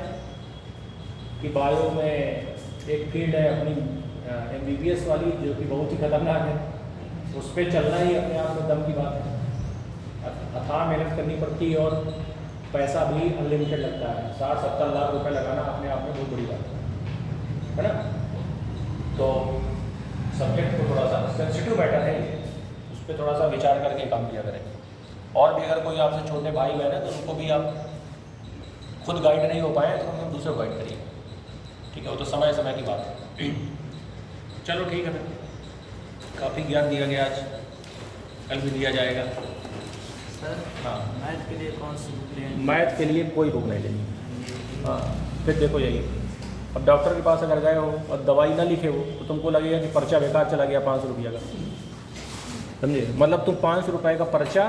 Speaker 1: कि बायो में एक फील्ड है अपनी MBBS वाली जो कि बहुत ही खतरनाक है, उस पर चलना ही अपने आप में दम की बात है। अथाह मेहनत करनी पड़ती है और पैसा भी अनलिमिटेड लगता है। 60-70 लाख रुपए लगाना अपने आप में बहुत बड़ी बात है ना। तो सब्जेक्ट को थोड़ा सा सेंसिटिव मैटर है ये, उस पर थोड़ा सा विचार करके काम किया करें। और भी अगर कोई आपसे छोटे भाई बहन है तो उनको भी आप खुद गाइड नहीं हो पाए तो उनको दूसरे को गाइड करिए, ठीक है। वो तो समय समय की बात है। चलो ठीक है, फिर काफ़ी ज्ञान दिया गया आज, कल भी दिया जाएगा।
Speaker 2: सर
Speaker 1: हाँ,
Speaker 2: मैथ के लिए कौन सी बुक लें?
Speaker 1: मैथ के लिए कोई बुक नहीं लेनी। हाँ, फिर देखो यही, अब डॉक्टर के पास अगर गए हो और दवाई ना लिखे हो तो तुमको लगेगा कि पर्चा बेकार चला गया 500 रुपये का, समझे। मतलब तुम 500 रुपये का पर्चा